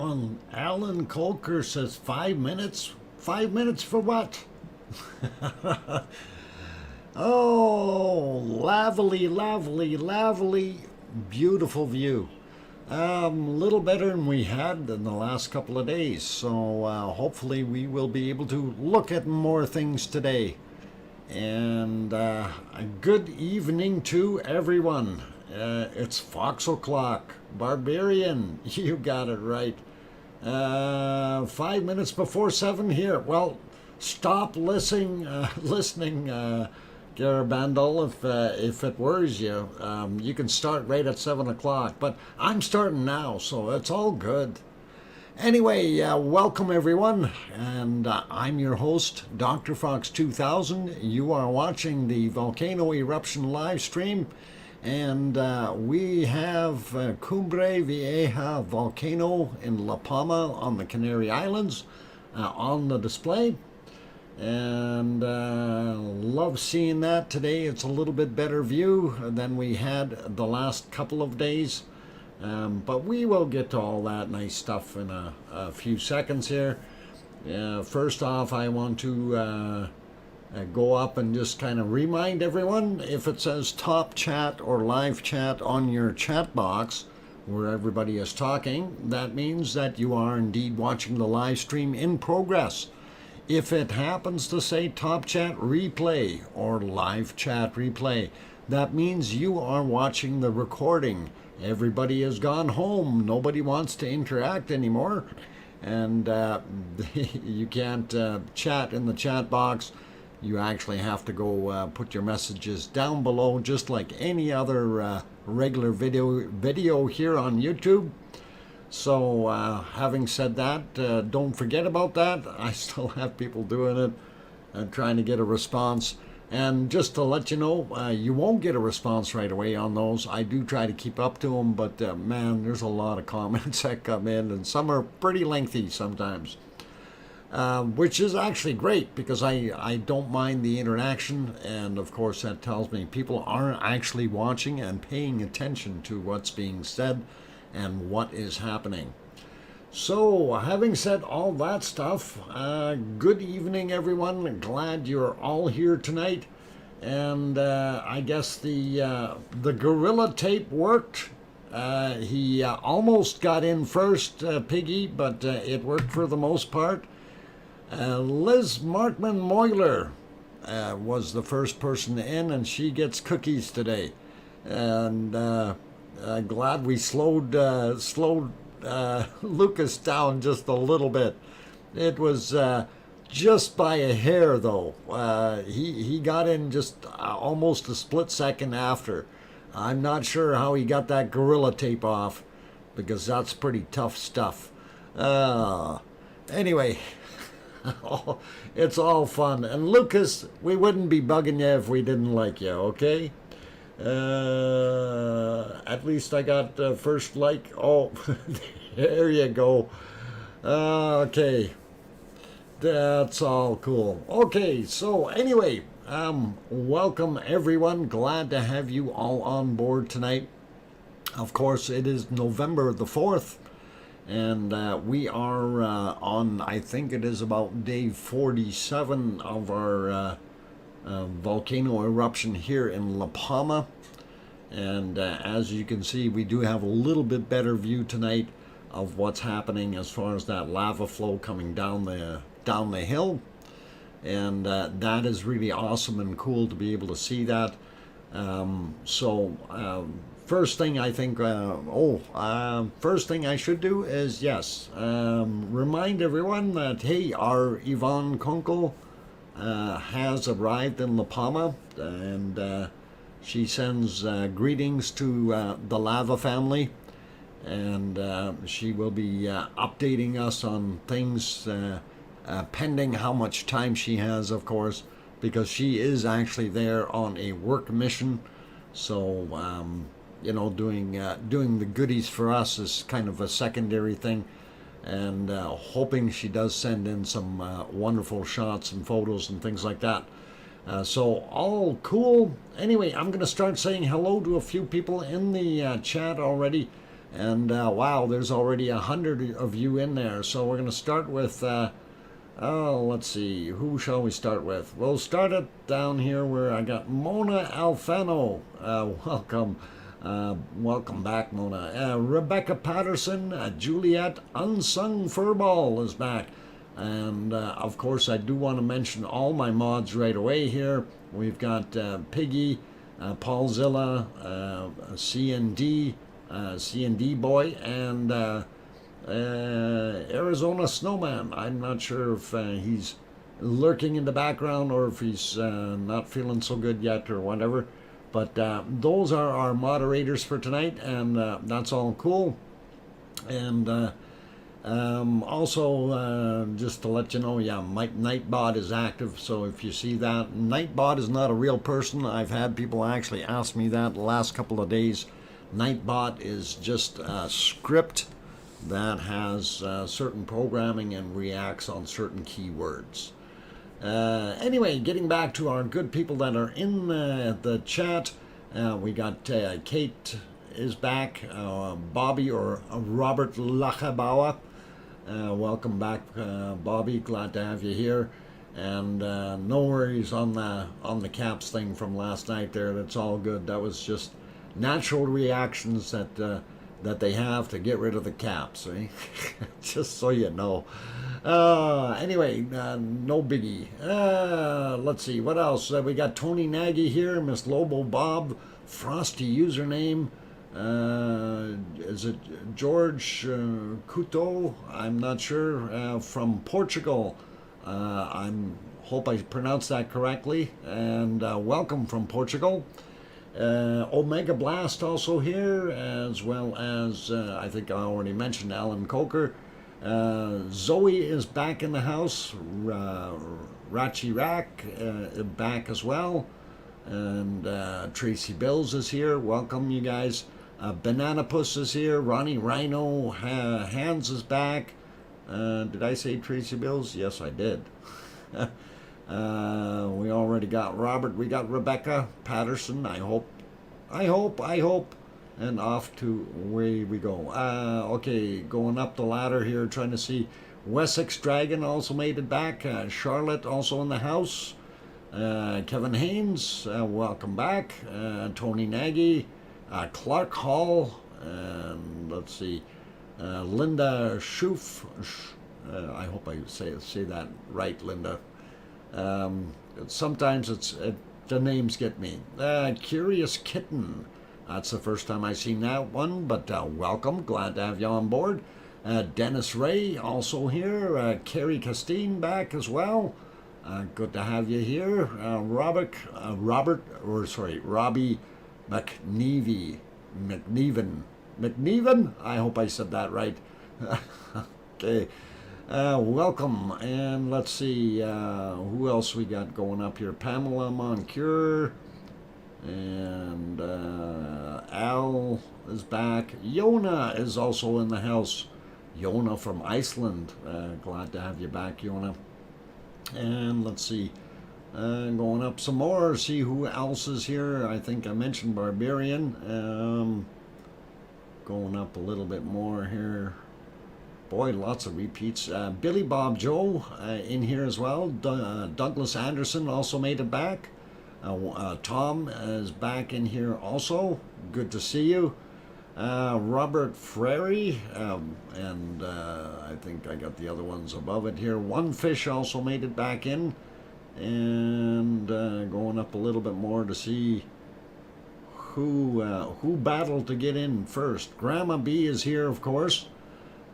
Alan Colker says 5 minutes. 5 minutes for what? Oh, lovely, beautiful view. Little better than we had in the last couple of days. So hopefully we will be able to look at more things today. And a good evening to everyone. It's Fox O'Clock. Barbarian, you got it right. 5 minutes before 7 here. Well, stop listening, Garabandal, if it worries you. You can start right at 7 o'clock, but I'm starting now, so it's all good. Anyway, welcome everyone, and I'm your host, DrFox2000. You are watching the Volcano Eruption live stream, and we have Cumbre Vieja Volcano in La Palma on the Canary Islands on the display. And love seeing that today. It's a little bit better view than we had the last couple of days. But we will get to all that nice stuff in a few seconds here. First off, I want to go up and just kind of remind everyone, if it says top chat or live chat on your chat box where everybody is talking, that means that you are indeed watching the live stream in progress. If it happens to say top chat replay or live chat replay, that means you are watching the recording. Everybody has gone home. Nobody wants to interact anymore. And you can't chat in the chat box. You actually have to go put your messages down below, just like any other regular video here on YouTube. So having said that, don't forget about that. I still have people doing it and trying to get a response. And just to let you know, you won't get a response right away on those. I do try to keep up to them, but man, there's a lot of comments that come in, and some are pretty lengthy sometimes. Which is actually great, because I don't mind the interaction, and of course that tells me people are actually watching and paying attention to what's being said and what is happening. So, having said all that stuff, good evening everyone. Glad you're all here tonight. And I guess the gorilla tape worked. He almost got in first, Piggy, but it worked for the most part. Liz Markman Moyler was the first person in, and she gets cookies today. And glad we slowed Lucas down just a little bit. It was just by a hair, though. He got in just almost a split second after. I'm not sure how he got that gorilla tape off, because that's pretty tough stuff. Anyway, it's all fun. And Lucas, we wouldn't be bugging you if we didn't like you, okay? At least I got first like. Oh, there you go. Okay, that's all cool. Okay, so anyway, welcome everyone. Glad to have you all on board tonight. Of course, it is November the 4th, and we are on, I think it is about day 47 of our volcano eruption here in La Palma. And as you can see, we do have a little bit better view tonight of what's happening as far as that lava flow coming down the hill. And that is really awesome and cool to be able to see that. First thing I think, first thing I should do is, yes, remind everyone that, hey, our Yvonne Kunkel has arrived in La Palma, and she sends greetings to the Lava family, and she will be updating us on things pending how much time she has, of course, because she is actually there on a work mission. So you know, doing the goodies for us is kind of a secondary thing. And hoping she does send in some wonderful shots and photos and things like that. So all cool. Anyway, I'm going to start saying hello to a few people in the chat already. And wow, there's already 100 of you in there. So we're going to start with, oh, let's see, who shall we start with? We'll start it down here where I got Mona Alfano. Welcome. Welcome back, Mona. Rebecca Patterson, Juliet Unsung Furball is back. And of course, I do want to mention all my mods right away here. We've got Piggy, Paulzilla, CND, CND Boy, and Arizona Snowman. I'm not sure if he's lurking in the background or if he's not feeling so good yet or whatever. But those are our moderators for tonight, and that's all cool. And also, just to let you know, yeah, Nightbot is active, so if you see that, Nightbot is not a real person. I've had people actually ask me that the last couple of days. Nightbot is just a script that has certain programming and reacts on certain keywords. Anyway, getting back to our good people that are in the chat, we got Kate is back, Bobby or Robert Lachabawa. Welcome back, Bobby. Glad to have you here. And no worries on the caps thing from last night there. That's all good. That was just natural reactions that they have to get rid of the caps, eh? Just so you know. Anyway, no biggie. Let's see, what else? We got Tony Nagy here, Miss Lobo Bob, Frosty username. Is it George Couto? I'm not sure. From Portugal. Hope I pronounced that correctly. And welcome from Portugal. Omega Blast also here, as well as I think I already mentioned Alan Coker. Zoe is back in the house. Rachi Rack back as well. And Tracy Bills is here. Welcome, you guys. Banana Puss is here. Ronnie Rhino Hands is back. Did I say Tracy Bills? Yes, I did. We already got Robert. We got Rebecca Patterson. I hope. And off to away we go. Okay, going up the ladder here, trying to see. Wessex Dragon also made it back. Charlotte also in the house. Kevin Haynes, welcome back. Tony Nagy. Clark Hall. And let's see. Linda Schoof. I hope I say that right, Linda. Sometimes the names get me. Curious Kitten. That's the first time I've seen that one, but welcome. Glad to have you on board. Dennis Ray also here. Kerry Castine back as well. Good to have you here. Robbie McNeven. I hope I said that right. Okay. Welcome, and let's see who else we got going up here. Pamela Moncure, and Al is back. Yona is also in the house. Yona from Iceland. Glad to have you back, Yona. And let's see, going up some more, see who else is here. I think I mentioned Barbarian. Going up a little bit more here. Boy, lots of repeats. Billy Bob Joe in here as well. Douglas Anderson also made it back. Tom is back in here also. Good to see you. Robert Frary, and I think I got the other ones above it here. One Fish also made it back in. And going up a little bit more to see who battled to get in first. Grandma B is here, of course.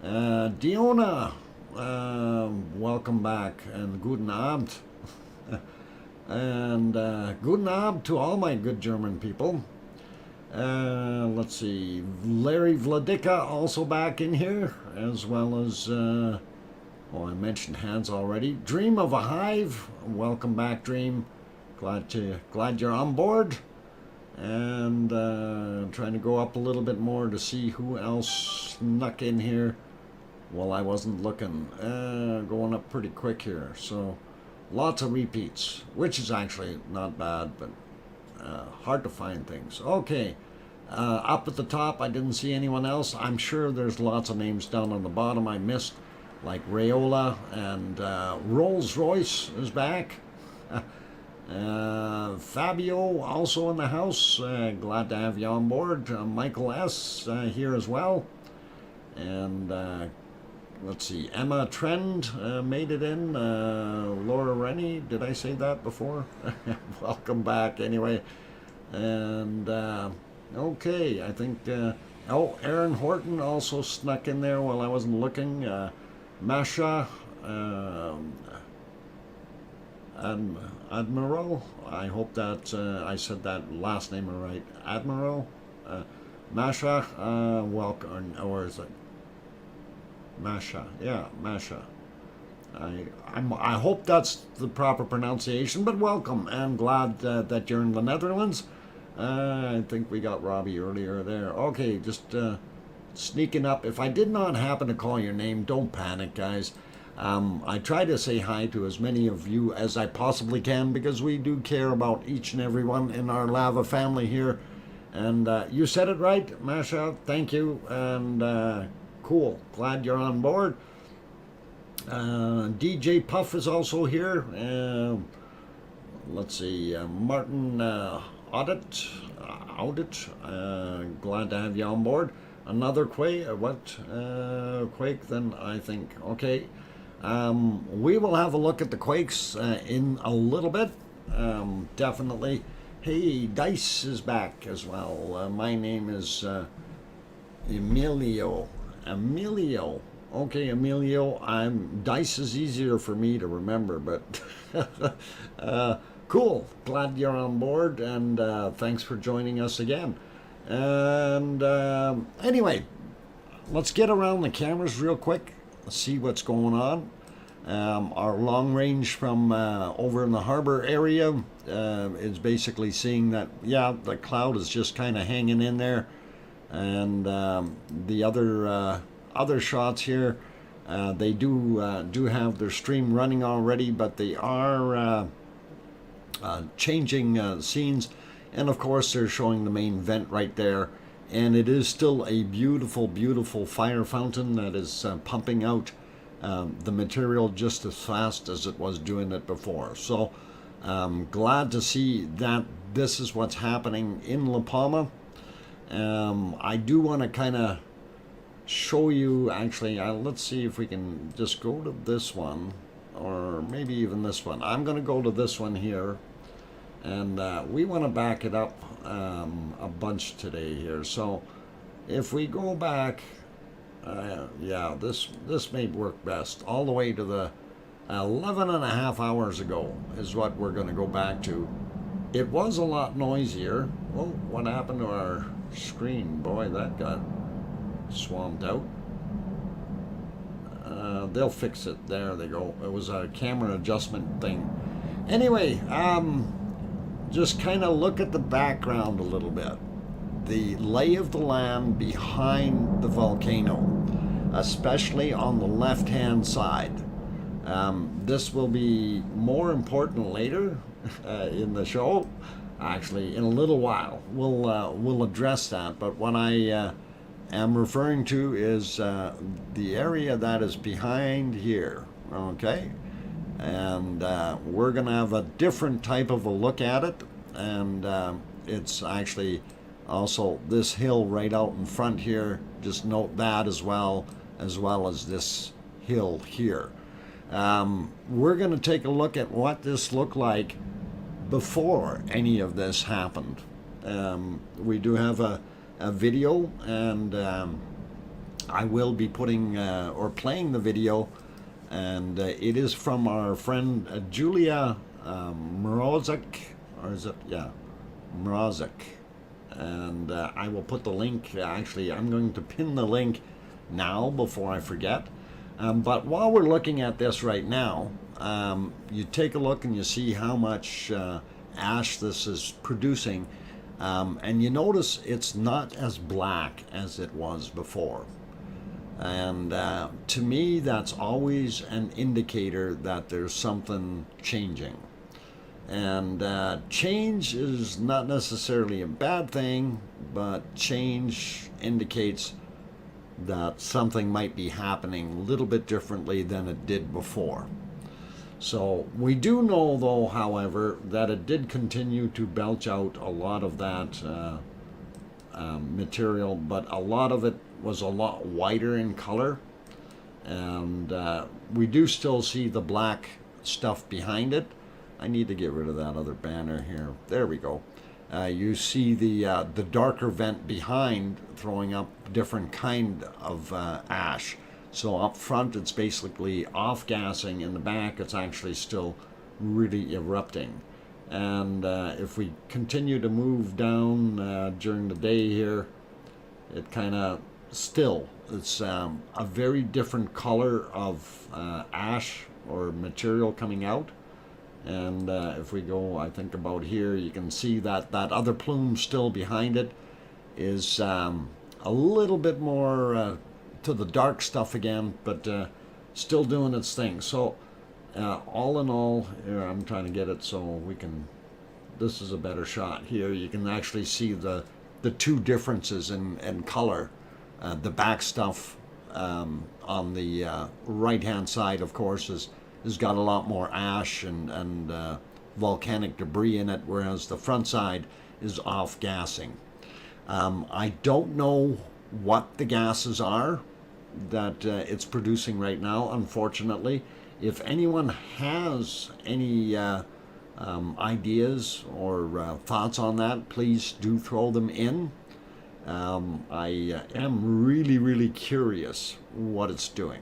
Diona, welcome back, and guten Abend. And guten Abend to all my good German people. Let's see, Larry Vladika also back in here, as well as, I mentioned Hans already. Dream of a Hive, welcome back, Dream. Glad you're on board. And trying to go up a little bit more to see who else snuck in here. Well, I wasn't looking. Going up pretty quick here, so lots of repeats, which is actually not bad, but hard to find things. Okay, Up at the top, I didn't see anyone else. I'm sure there's lots of names down on the bottom I missed, like Rayola, and Rolls Royce is back. Fabio also in the house. Glad to have you on board. Michael S. Here as well. And let's see, Emma Trend made it in. Laura Rennie, did I say that before? Welcome back anyway. And okay, I think, oh, Aaron Horton also snuck in there while I wasn't looking. Masha, Admiral, I hope that I said that last name right. Admiral, Masha, welcome, or is it Masha? Yeah, Masha. I hope that's the proper pronunciation, but welcome. I'm glad that you're in the Netherlands. I think we got Robbie earlier there. Okay, just sneaking up. If I did not happen to call your name, don't panic, guys. I try to say hi to as many of you as I possibly can because we do care about each and every one in our lava family here. And you said it right, Masha. Thank you. And cool. Glad you're on board. DJ Puff is also here. Let's see. Martin Audit. Glad to have you on board. Another quake. Quake then, I think. Okay. We will have a look at the quakes in a little bit. Definitely. Hey, Dice is back as well. My name is Emilio. Okay, Emilio. Dice is easier for me to remember, but cool. Glad you're on board, and thanks for joining us again. And anyway, let's get around the cameras real quick. Let's see what's going on. Our long range from over in the harbor area is basically seeing that, yeah, the cloud is just kind of hanging in there. And the other shots here, they do have their stream running already, but they are changing scenes. And of course, they're showing the main vent right there. And it is still a beautiful, beautiful fire fountain that is pumping out the material just as fast as it was doing it before. So glad to see that this is what's happening in La Palma. I do want to kind of show you, actually, let's see if we can just go to this one, or maybe even this one. I'm going to go to this one here. And we want to back it up a bunch today here. So if we go back, yeah, this may work best. All the way to the 11.5 hours ago is what we're going to go back to. It was a lot noisier. Oh, what happened to our screen? Boy, that got swamped out. They'll fix it. There they go. It was a camera adjustment thing. Anyway, just kind of look at the background a little bit. The lay of the land behind the volcano, especially on the left-hand side. This will be more important later in the show. Actually, in a little while, we'll address that. But what I am referring to is the area that is behind here. Okay. And we're going to have a different type of a look at it, and it's actually also this hill right out in front here. Just note that as well as this hill here. We're going to take a look at what this looked like before any of this happened. We do have a video, and I will be putting or playing the video. And it is from our friend Julia Mrozik, or is it? Yeah, Mrozik. And I will put the link. Actually, I'm going to pin the link now before I forget. But while we're looking at this right now, you take a look and you see how much ash this is producing. And you notice it's not as black as it was before. And to me, that's always an indicator that there's something changing. And change is not necessarily a bad thing, but change indicates that something might be happening a little bit differently than it did before. So we do know, though, however, that it did continue to belch out a lot of that material, but a lot of it was a lot whiter in color. And we do still see the black stuff behind it. I need to get rid of that other banner here. There we go. You see the darker vent behind throwing up different kind of ash. So up front it's basically off-gassing. In the back it's actually still really erupting. And if we continue to move down during the day here, it kind of still, it's a very different color of ash or material coming out. And if we go, I think about here, you can see that that other plume still behind it is a little bit more to the dark stuff again, but still doing its thing. So all in all, here I'm trying to get it so we can, this is a better shot here. You can actually see the two differences in color. The back stuff on the right hand side, of course, has got a lot more ash and volcanic debris in it, whereas the front side is off gassing. I don't know what the gases are that it's producing right now, unfortunately. If anyone has any ideas or thoughts on that, please do throw them in. I am really curious what it's doing.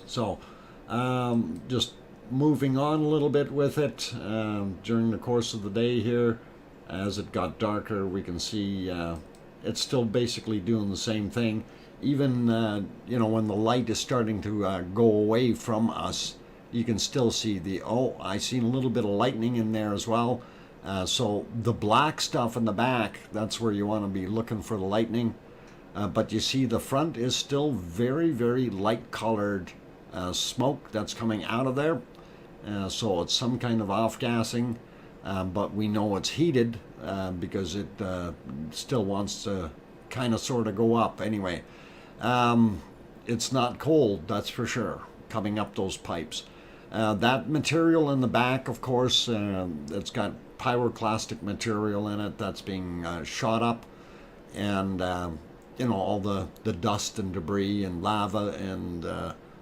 So just moving on a little bit with it during the course of the day here. As it got darker, we can see it's still basically doing the same thing. Even you know, when the light is starting to go away from us, you can still see the, oh, I seen a little bit of lightning in there as well. So the black stuff in the back, that's where you want to be looking for the lightning. But you see the front is still very light colored smoke that's coming out of there. So it's some kind of off-gassing, but we know it's heated because it still wants to kind of sort of go up anyway. It's not cold, that's for sure, coming up those pipes. That material in the back, of course, it's got pyroclastic material in it that's being shot up, and you know, all the dust and debris and lava and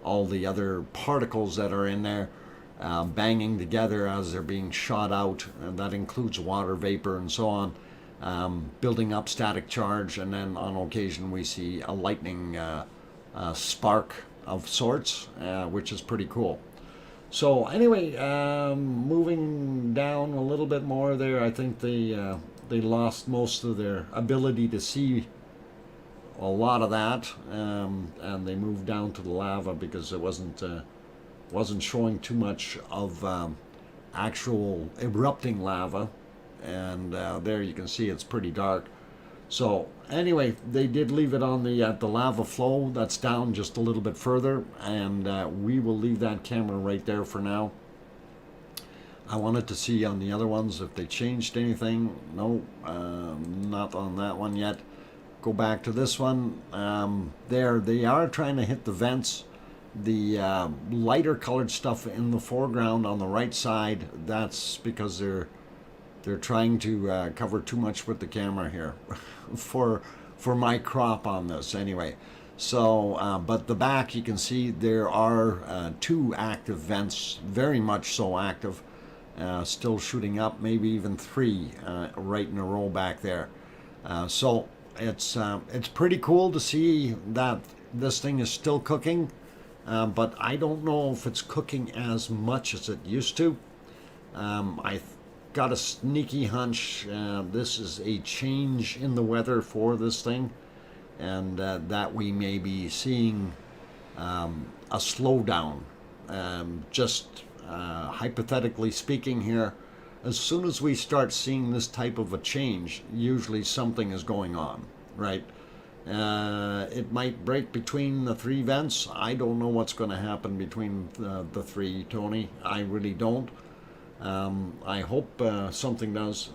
all the other particles that are in there banging together as they're being shot out, and that includes water vapor and so on, building up static charge, and then on occasion we see a lightning spark of sorts, which is pretty cool. So anyway, moving down a little bit more there, I think they lost most of their ability to see a lot of that, and they moved down to the lava because it wasn't showing too much of actual erupting lava, and there you can see it's pretty dark. So anyway, they did leave it on the lava flow that's down just a little bit further, and we will leave that camera right there for now. I wanted to see on the other ones if they changed anything. No, not on that one yet. Go back to this one. There, they are trying to hit the vents. The lighter colored stuff in the foreground on the right side, that's because they're trying to cover too much with the camera here for my crop on this anyway. So but the back, you can see there are two active vents, very much so active, still shooting up, maybe even three right in a row back there. So it's pretty cool to see that this thing is still cooking, but I don't know if it's cooking as much as it used to. I got a sneaky hunch this is a change in the weather for this thing, and that we may be seeing a slowdown. Just hypothetically speaking here, as soon as we start seeing this type of a change, usually something is going on, right? It might break between the three vents. I don't know what's going to happen between the three, Tony. I really don't. I hope something does.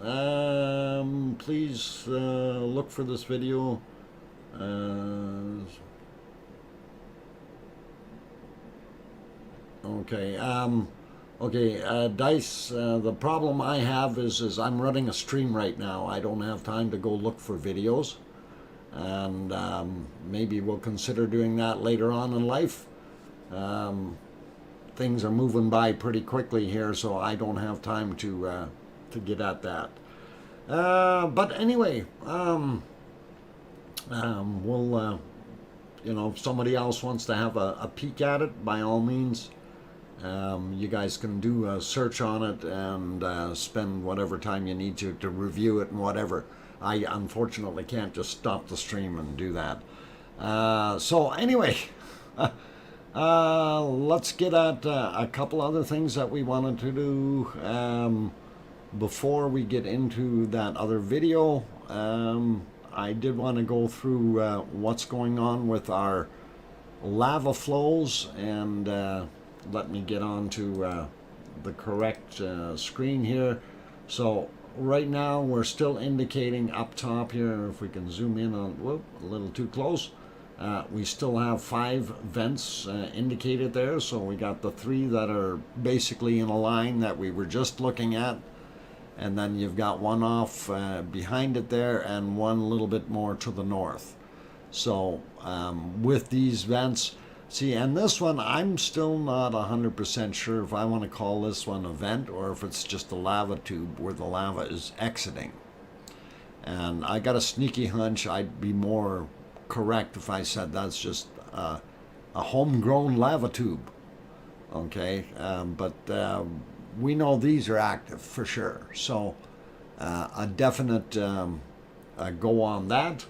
Please look for this video. Okay. Okay, Dice, the problem I have is I'm running a stream right now. I don't have time to go look for videos. And maybe we'll consider doing that later on in life. Things are moving by pretty quickly here, so I don't have time to get at that. But anyway, we'll, you know, if somebody else wants to have a peek at it, by all means, you guys can do a search on it and spend whatever time you need to review it and whatever. I unfortunately can't just stop the stream and do that. So anyway, let's get at a couple other things that we wanted to do before we get into that other video. I did want to go through what's going on with our lava flows, and let me get on to the correct screen here. So right now we're still indicating up top here, if we can zoom in on, whoop, a little too close. We still have 5 vents indicated there, so we got the 3 that are basically in a line that we were just looking at, and then you've got one off behind it there and one a little bit more to the north. So with these vents, see, and this one I'm still not 100% sure if I want to call this one a vent or if it's just a lava tube where the lava is exiting. And I got a sneaky hunch I'd be more correct if I said that's just a homegrown lava tube. Okay, but we know these are active for sure. So a definite go on that.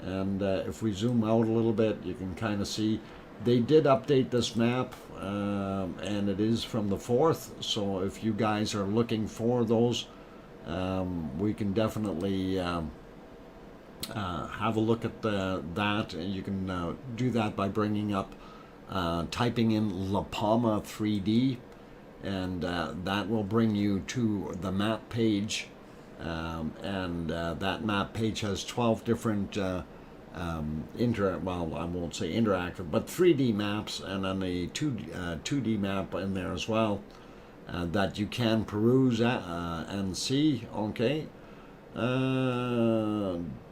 And if we zoom out a little bit, you can kind of see they did update this map, and it is from the 4th. So if you guys are looking for those, we can definitely have a look at that. And you can do that by bringing up, typing in La Palma 3D, and that will bring you to the map page. And that map page has 12 different well, I won't say interactive, but 3D maps, and then a 2D map in there as well, that you can peruse and see. Okay,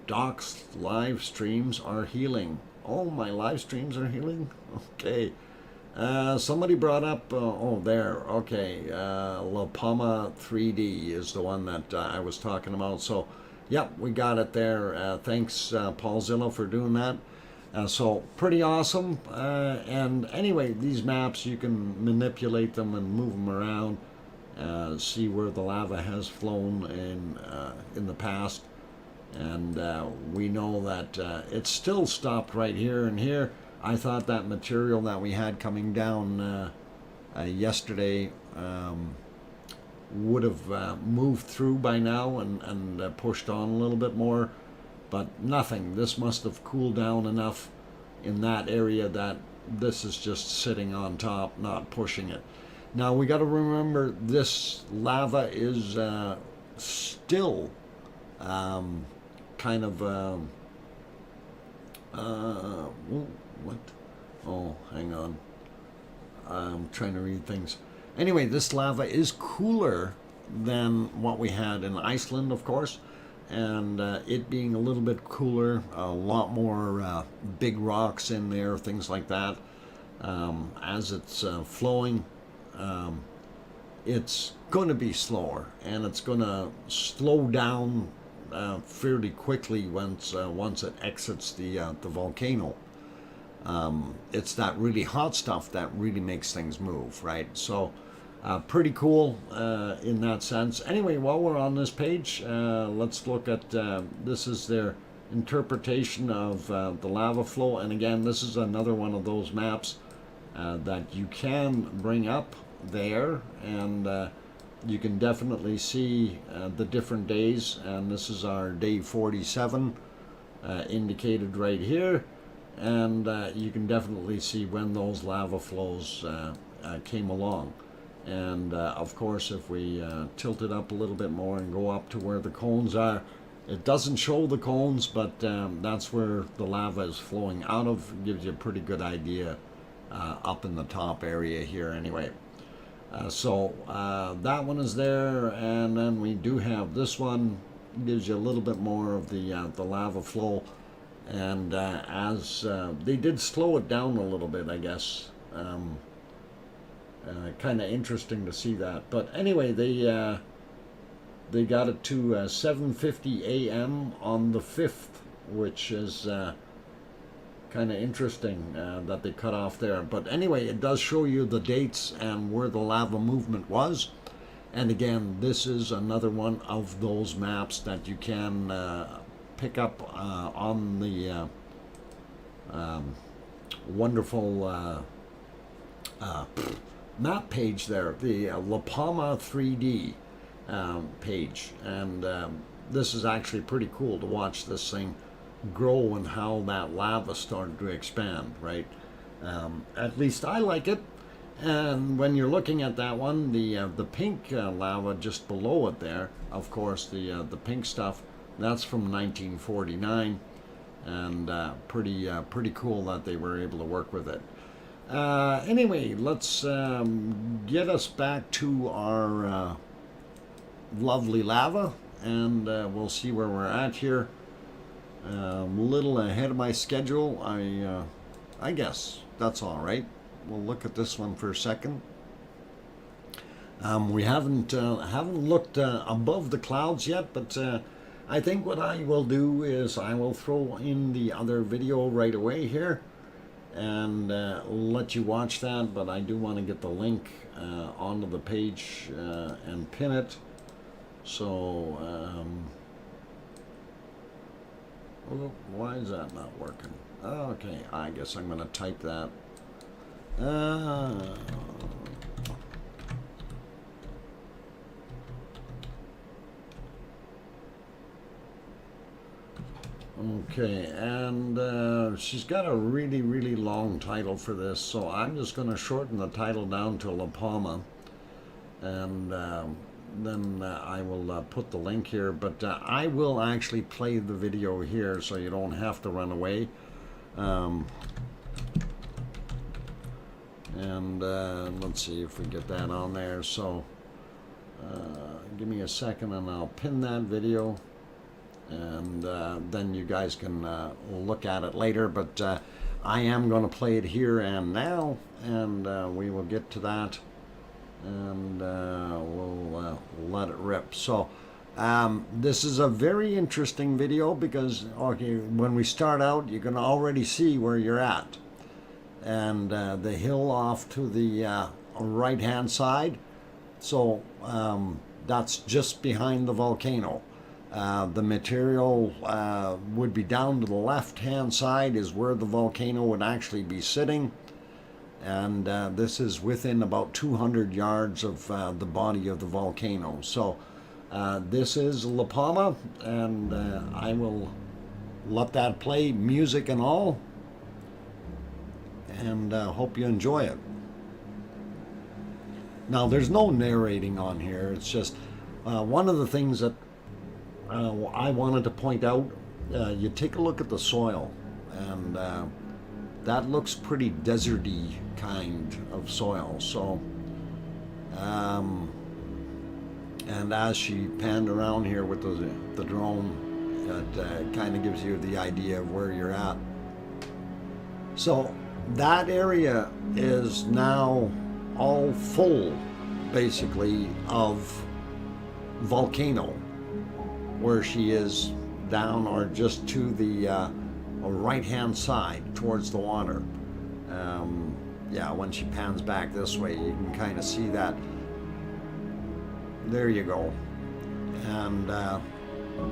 Doc's live streams are healing. Oh, my live streams are healing. Okay. Somebody brought up, oh, there, okay, La Palma 3D is the one that I was talking about. So, yep, we got it there. Thanks, Paulzilla, for doing that. So, pretty awesome. And anyway, these maps, you can manipulate them and move them around, see where the lava has flown in the past. And we know that it's still stopped right here and here. I thought that material that we had coming down yesterday would have moved through by now and pushed on a little bit more, but nothing. This must have cooled down enough in that area that this is just sitting on top, not pushing it. Now we got to remember this lava is still kind of what? Oh, hang on. I'm trying to read things. Anyway, this lava is cooler than what we had in Iceland, of course, and it being a little bit cooler, a lot more big rocks in there, things like that. As it's flowing, it's going to be slower, and it's going to slow down fairly quickly once it exits the volcano. It's that really hot stuff that really makes things move, right? So pretty cool in that sense. Anyway, while we're on this page, let's look at this is their interpretation of the lava flow. And again, this is another one of those maps that you can bring up there, and you can definitely see the different days. And this is our day 47 indicated right here. And you can definitely see when those lava flows came along. And of course, if we tilt it up a little bit more and go up to where the cones are, it doesn't show the cones, but that's where the lava is flowing out of. It gives you a pretty good idea up in the top area here anyway. So that one is there, and then we do have this one. Gives you a little bit more of the lava flow, and as they did slow it down a little bit, I guess. Kind of interesting to see that. But anyway, they got it to 7:50 a.m. on the 5th, which is kind of interesting that they cut off there. But anyway, it does show you the dates and where the lava movement was. And again, this is another one of those maps that you can pick up on the wonderful map page there, the La Palma 3D page. And this is actually pretty cool to watch this thing grow and how that lava started to expand, right? At least I like it. And when you're looking at that one, the pink lava just below it there, of course, the pink stuff, that's from 1949, and pretty cool that they were able to work with it. Anyway, let's get us back to our lovely lava, and we'll see where we're at here. A little ahead of my schedule, I guess that's all right. We'll look at this one for a second. We haven't looked above the clouds yet, but I think what I will do is I will throw in the other video right away here and let you watch that. But I do want to get the link onto the page and pin it. So why is that not working? Okay, I guess I'm going to type that. Okay, and she's got a really long title for this, so I'm just going to shorten the title down to La Palma, and then I will put the link here, but I will actually play the video here so you don't have to run away. And let's see if we get that on there. So give me a second and I'll pin that video, and then you guys can look at it later. But I am going to play it here and now, and we will get to that, and we'll let it rip. So this is a very interesting video because when we start out, you can already see where you're at. And the hill off to the right hand side, so that's just behind the volcano. The material would be down to the left hand side is where the volcano would actually be sitting, and this is within about 200 yards of the body of the volcano. So this is La Palma, and I will let that play, music and all, and hope you enjoy it. Now, there's no narrating on here. It's just one of the things that I wanted to point out. You take a look at the soil, and that looks pretty deserty kind of soil. So, and as she panned around here with the drone, it kind of gives you the idea of where you're at. So that area is now all full, basically, of volcano, where she is down or just to the right hand side towards the water. Yeah, when she pans back this way, you can kind of see that. There you go. And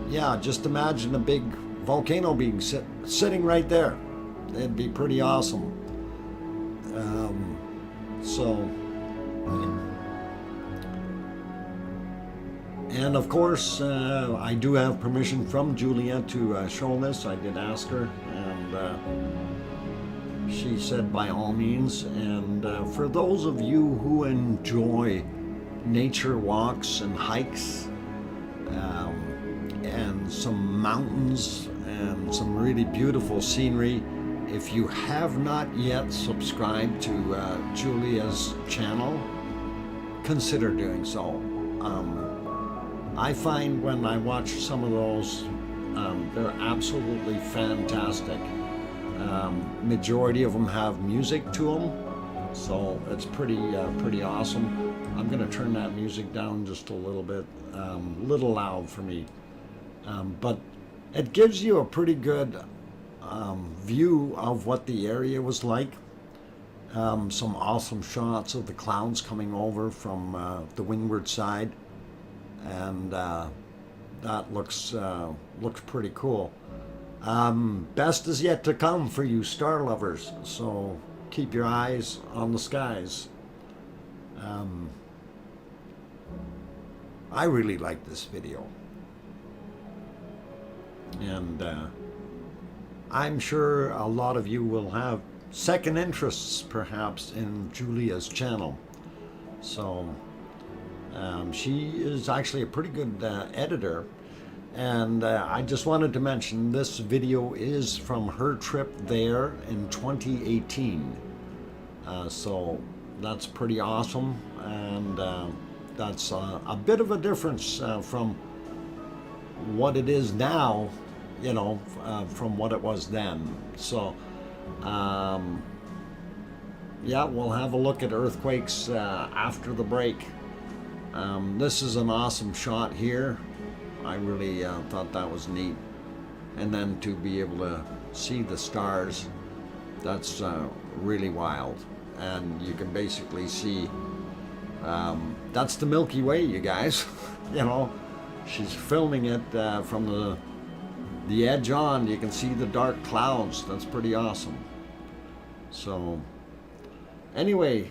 yeah, just imagine a big volcano being sitting right there. It'd be pretty awesome. And of course, I do have permission from Julia to show this. I did ask her, and she said by all means. And for those of you who enjoy nature walks and hikes, and some mountains and some really beautiful scenery, if you have not yet subscribed to Julia's channel, consider doing so. I find when I watch some of those, they're absolutely fantastic. Majority of them have music to them, so it's pretty awesome. I'm going to turn that music down just a little bit, little loud for me, but it gives you a pretty good view of what the area was like. Some awesome shots of the clouds coming over from the windward side, and that looks pretty cool. Best is yet to come for you star lovers, so keep your eyes on the skies. I really like this video, and I'm sure a lot of you will have second interests perhaps in Julia's channel. So she is actually a pretty good editor, and I just wanted to mention this video is from her trip there in 2018. So that's pretty awesome, and that's a bit of a difference from what it is now, you know, from what it was then. So yeah, we'll have a look at earthquakes after the break. This is an awesome shot here. I really thought that was neat, and then to be able to see the stars, that's really wild. And you can basically see that's the Milky Way, you guys. You know, she's filming it from the edge on. You can see the dark clouds. That's pretty awesome. So anyway,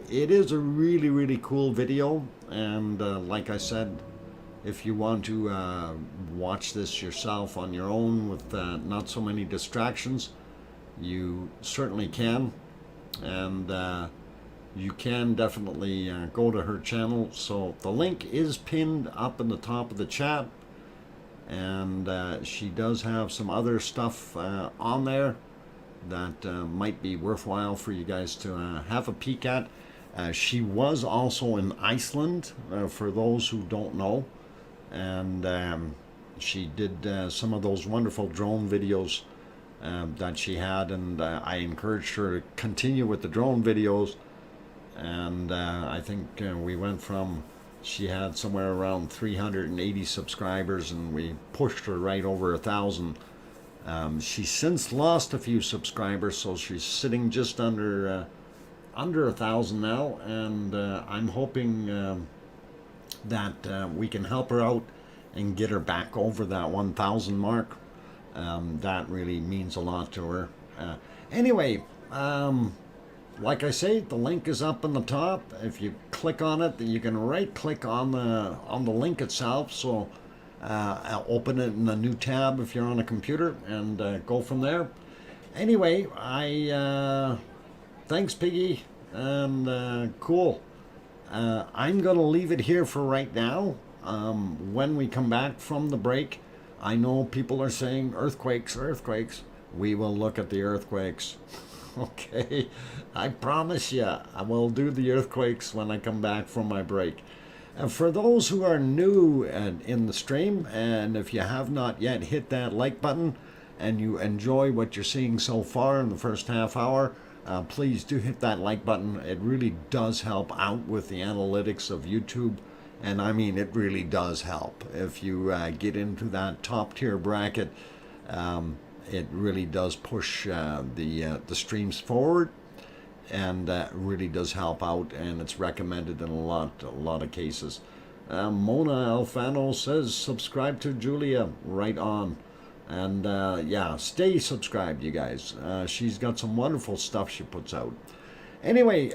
it is a really cool video, and like I said, if you want to watch this yourself on your own with not so many distractions, you certainly can. And you can definitely go to her channel. So the link is pinned up in the top of the chat, and she does have some other stuff on there that might be worthwhile for you guys to have a peek at. She was also in Iceland, for those who don't know, and she did some of those wonderful drone videos that she had, and I encouraged her to continue with the drone videos. And I think we went from, she had somewhere around 380 subscribers, and we pushed her right over 1,000. She's since lost a few subscribers, so she's sitting just under 1,000 now, and I'm hoping that we can help her out and get her back over that 1,000 mark. That really means a lot to her. Anyway, like I say, the link is up in the top. If you click on it, you can right click on the link itself. So I'll open it in a new tab if you're on a computer, and go from there. Anyway, thanks, Piggy, and cool. I'm gonna leave it here for right now. When we come back from the break, I know people are saying earthquakes. We will look at the earthquakes. Okay, I promise you, I will do the earthquakes when I come back from my break. And for those who are new in the stream, and if you have not yet hit that like button, and you enjoy what you're seeing so far in the first half hour, please do hit that like button. It really does help out with the analytics of YouTube, and I mean, it really does help. If you get into that top tier bracket, it really does push the streams forward, and really does help out, and it's recommended in a lot of cases. Mona Alfano says subscribe to Julia. Right on. And yeah, stay subscribed, you guys. She's got some wonderful stuff she puts out. Anyway,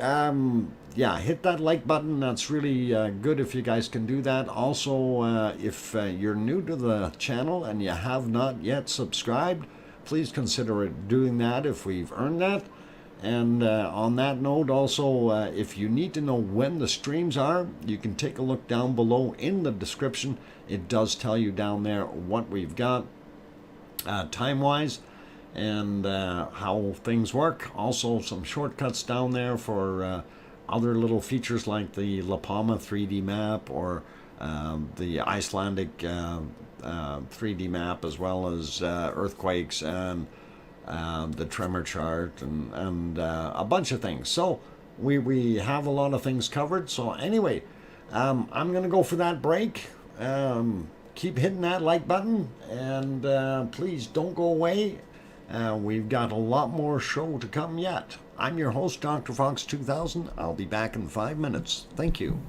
yeah, hit that like button. That's really good if you guys can do that. Also, if you're new to the channel and you have not yet subscribed, please consider doing that if we've earned that. And on that note, also, if you need to know when the streams are, you can take a look down below in the description. It does tell you down there what we've got time-wise and how things work. Also, some shortcuts down there for other little features like the La Palma 3D map or the Icelandic 3D map, as well as earthquakes and the tremor chart and a bunch of things. So we have a lot of things covered. So anyway, I'm going to go for that break. Keep hitting that like button, and please don't go away. We've got a lot more show to come yet. I'm your host, DrFox2000. I'll be back in 5 minutes. Thank you.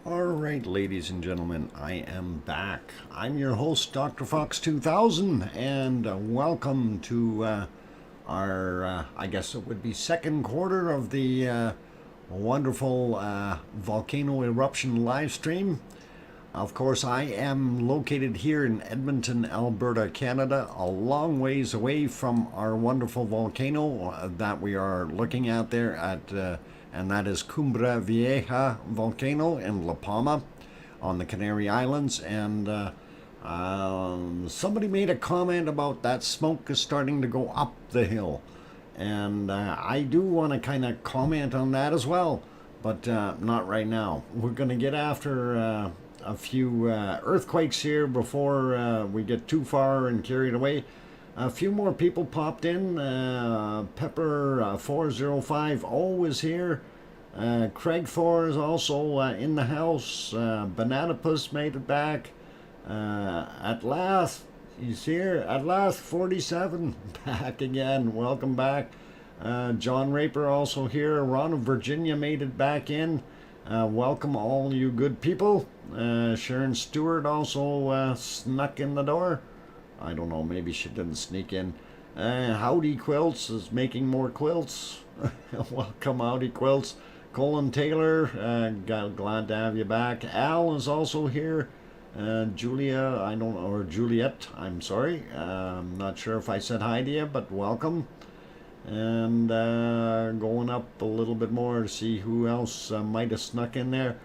Alright, ladies and gentlemen, I am back. I'm your host, DrFox2000, and welcome to our, I guess it would be second quarter of the wonderful Volcano Eruption live stream. Of course, I am located here in Edmonton, Alberta, Canada, a long ways away from our wonderful volcano that we are looking at there and that is Cumbre Vieja Volcano in La Palma on the Canary Islands. And somebody made a comment about that smoke is starting to go up the hill. And I do want to kind of comment on that as well, but not right now. We're going to get after a few earthquakes here before we get too far and carried away. A few more people popped in. Pepper 405 is here. Craig Thor is also in the house. Bananapus made it back. At last, he's here. At last, 47 back again. Welcome back. John Raper also here. Ron of Virginia made it back in. Welcome all you good people. Sharon Stewart also snuck in the door. I don't know, maybe she didn't sneak in. Howdy Quilts is making more quilts. Welcome, Howdy Quilts. Colin Taylor, glad to have you back. Al is also here. Julia, I don't know, or Juliet, I'm sorry. I'm not sure if I said hi to you, but welcome. And going up a little bit more to see who else might have snuck in there.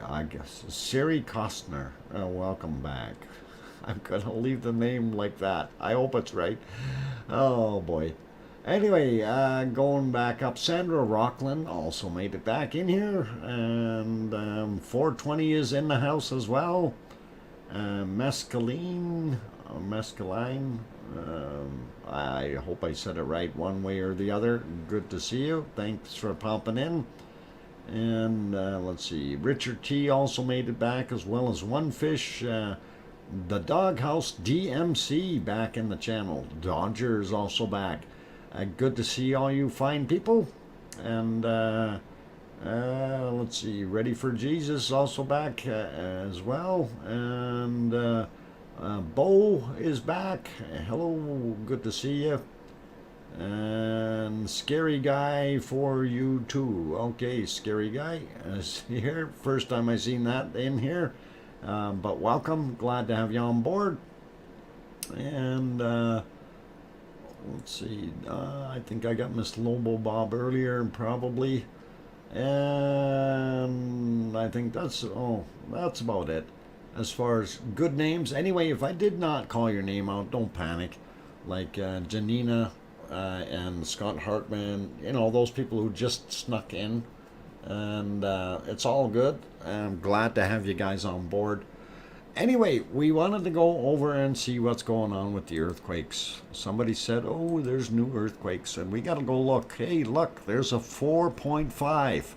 I guess Siri Costner, welcome back. I'm gonna leave the name like that. I hope it's right. Oh boy. Anyway, going back up, Sandra Rockland also made it back in here, and 420 is in the house as well. Mescaline, I hope I said it right one way or the other. Good to see you. Thanks for popping in. And let's see, Richard T also made it back, as well as One Fish. The Doghouse DMC back in the channel. Dodger is also back. Good to see all you fine people. And let's see, Ready for Jesus also back as well. And Bo is back. Hello, good to see you. And Scary Guy for you too. Okay, Scary Guy is here. First time I seen that in here. But welcome. Glad to have you on board. And let's see. I think I got Miss Lobo Bob earlier, probably. And I think that's about it as far as good names. Anyway, if I did not call your name out, don't panic. Like Janina and Scott Hartman, you know, those people who just snuck in, and it's all good. I'm glad to have you guys on board. Anyway, we wanted to go over and see what's going on with the earthquakes. Somebody said, oh, there's new earthquakes, and we got to go look. Hey, look, there's a 4.5.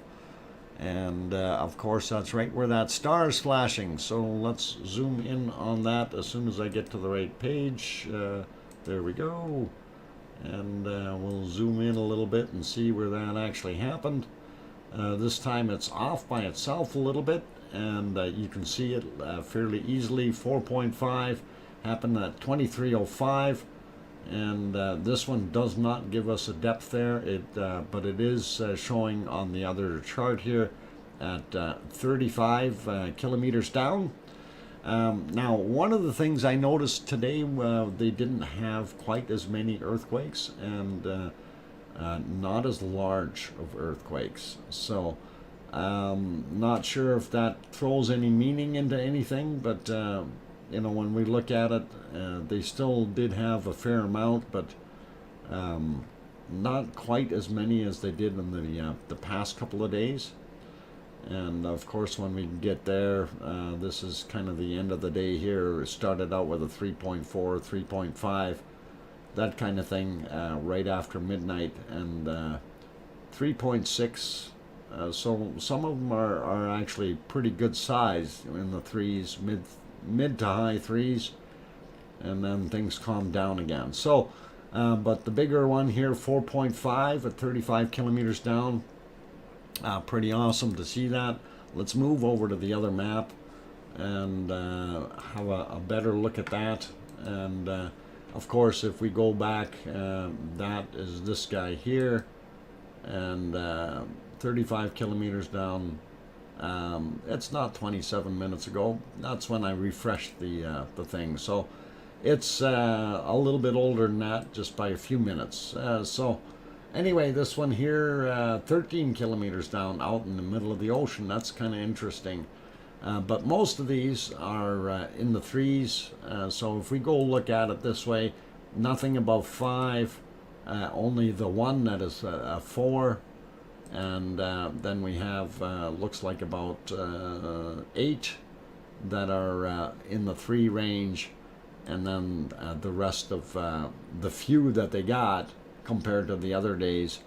And of course, that's right where that star is flashing. So let's zoom in on that as soon as I get to the right page. There we go. And we'll zoom in a little bit and see where that actually happened. This time it's off by itself a little bit, and you can see it fairly easily. 4.5 happened at 23:05, and this one does not give us a depth there. But it is showing on the other chart here at 35 kilometers down. Now, one of the things I noticed today, they didn't have quite as many earthquakes and not as large of earthquakes. So, not sure if that throws any meaning into anything, but you know, when we look at it, they still did have a fair amount, but not quite as many as they did in the past couple of days. And of course, when we get there, this is kind of the end of the day here. It started out with a 3.4, 3.5, that kind of thing, right after midnight, and 3.6. So some of them are actually pretty good size, in the threes, mid to high threes, and then things calm down again. So, but the bigger one here, 4.5 at 35 kilometers down. Pretty awesome to see that. Let's move over to the other map and have a better look at that. And of course, if we go back, that is this guy here, and 35 kilometers down. It's not 27 minutes ago. That's when I refreshed the thing. So it's a little bit older than that, just by a few minutes. So anyway, this one here, 13 kilometers down, out in the middle of the ocean. That's kind of interesting. But most of these are in the threes. So if we go look at it this way, nothing above 5, only the one that is a 4. And then we have, looks like about 8 that are in the 3 range. And then the rest of the few that they got compared to the other days,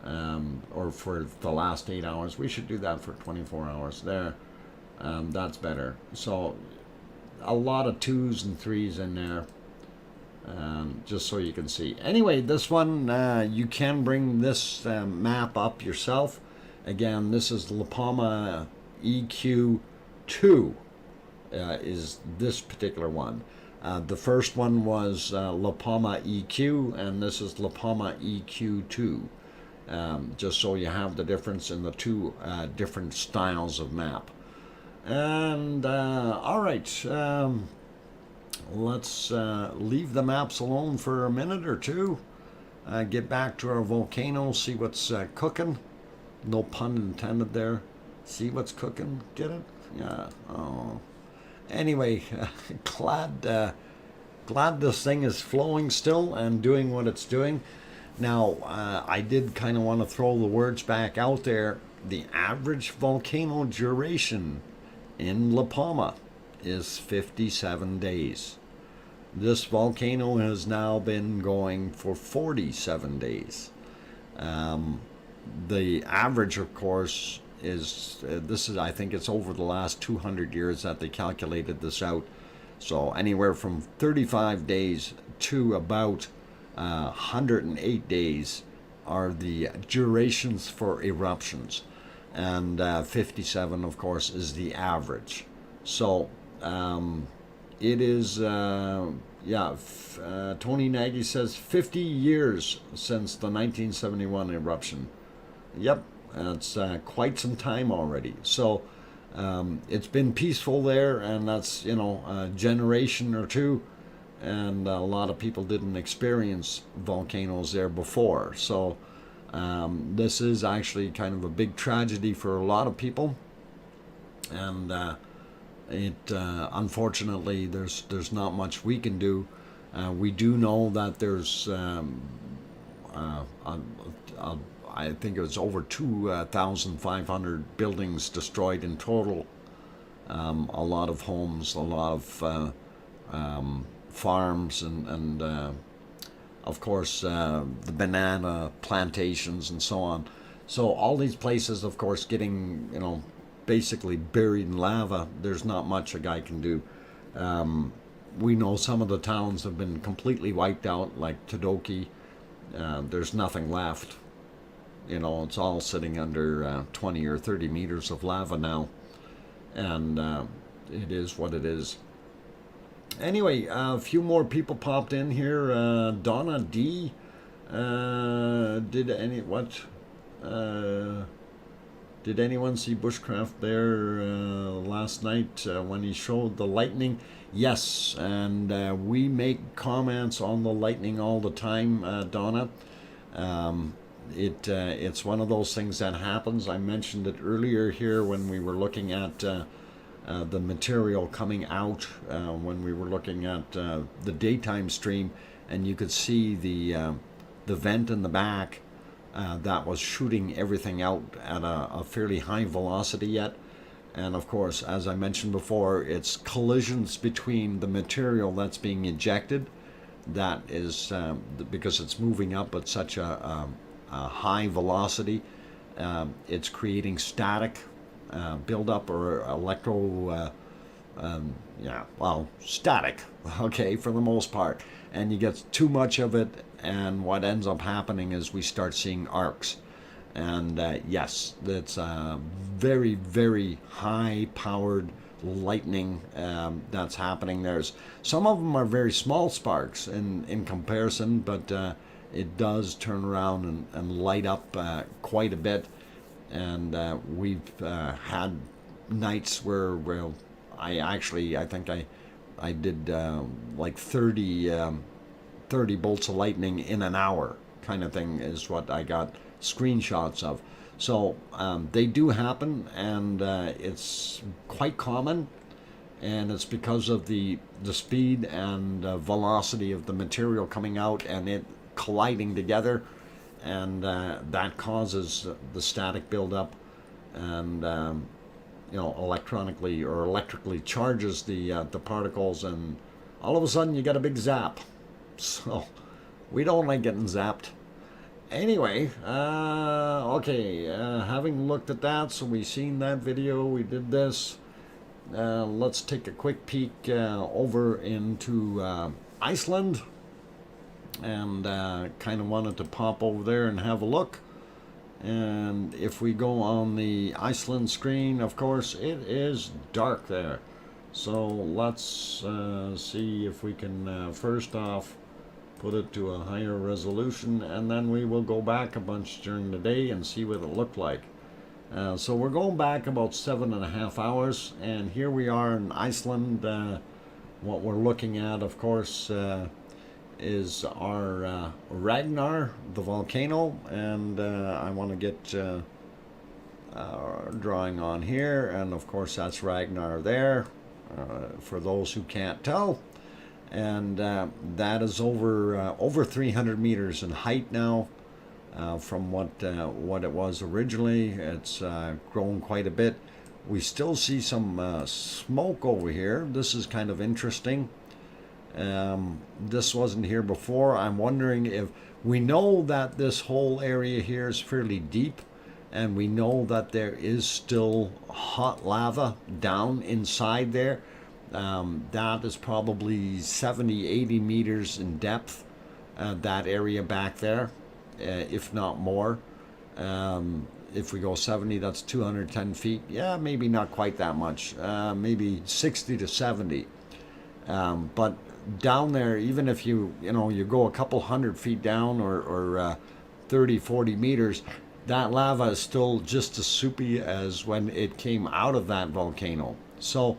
or for the last 8 hours. We should do that for 24 hours there. That's better. So a lot of 2s and 3s in there, just so you can see. Anyway, this one, you can bring this map up yourself. Again, this is La Palma EQ2, is this particular one. The first one was La Palma EQ, and this is La Palma EQ2. Just so you have the difference in the two different styles of map. And all right, let's leave the maps alone for a minute or two. Get back to our volcano, see what's cooking. No pun intended there. See what's cooking? Get it? Yeah. Oh. Anyway, glad this thing is flowing still and doing what it's doing. Now, I did kind of want to throw the words back out there. The average volcano duration in La Palma is 57 days. This volcano has now been going for 47 days. The average, of course, is I think it's over the last 200 years that they calculated this out. So anywhere from 35 days to about 108 days are the durations for eruptions. And 57, of course, is the average. So it is, Tony Nagy says 50 years since the 1971 eruption. Yep, that's quite some time already. So it's been peaceful there, and that's, a generation or two. And a lot of people didn't experience volcanoes there before. So this is actually kind of a big tragedy for a lot of people, and unfortunately there's not much we can do. We do know that there's I think it was over 2,500 buildings destroyed in total. A lot of homes, a lot of farms, and of course, the banana plantations and so on. So all these places, of course, getting, basically buried in lava. There's not much a guy can do. We know some of the towns have been completely wiped out, like Todoki. There's nothing left. It's all sitting under 20 or 30 meters of lava now. And it is what it is. Anyway, a few more people popped in here. Donna D. Did anyone see Bushcraft there last night when he showed the lightning? Yes, and we make comments on the lightning all the time, Donna. It's one of those things that happens. I mentioned it earlier here when we were looking at the material coming out, when we were looking at the daytime stream, and you could see the vent in the back that was shooting everything out at a fairly high velocity yet. And of course, as I mentioned before, it's collisions between the material that's being ejected, that is because it's moving up at such a high velocity, it's creating static buildup, or static, okay, for the most part. And you get too much of it, and what ends up happening is we start seeing arcs. And yes, it's very, very high-powered lightning that's happening. There's some of them are very small sparks in comparison, but it does turn around and light up quite a bit. And we've had nights where, well, I think I did like 30 bolts of lightning in an hour kind of thing is what I got screenshots of. So they do happen, and it's quite common, and it's because of the speed and velocity of the material coming out and it colliding together, and that causes the static buildup, and you know, electronically or electrically charges the particles, and all of a sudden you get a big zap. So we don't like getting zapped. Anyway, okay, having looked at that, so we seen that video, we did this. Let's take a quick peek over into Iceland, and kind of wanted to pop over there and have a look. And if we go on the Iceland screen, of course, it is dark there. So let's see if we can first off put it to a higher resolution, and then we will go back a bunch during the day and see what it looked like. So we're going back about 7.5 hours, and here we are in Iceland. What we're looking at, of course, is our Ragnar, the volcano, and I want to get drawing on here, and of course that's Ragnar there, for those who can't tell. And that is over 300 meters in height now, from what it was originally. It's grown quite a bit. We still see some smoke over here. This is kind of interesting. This wasn't here before. I'm wondering if we know that this whole area here is fairly deep, and we know that there is still hot lava down inside there. That is probably 70-80 meters in depth, that area back there, if not more. If we go 70, that's 210 feet. Yeah, maybe not quite that much, maybe 60 to 70. But down there, even if you go a couple 100 feet down, or 30-40 meters, that lava is still just as soupy as when it came out of that volcano. So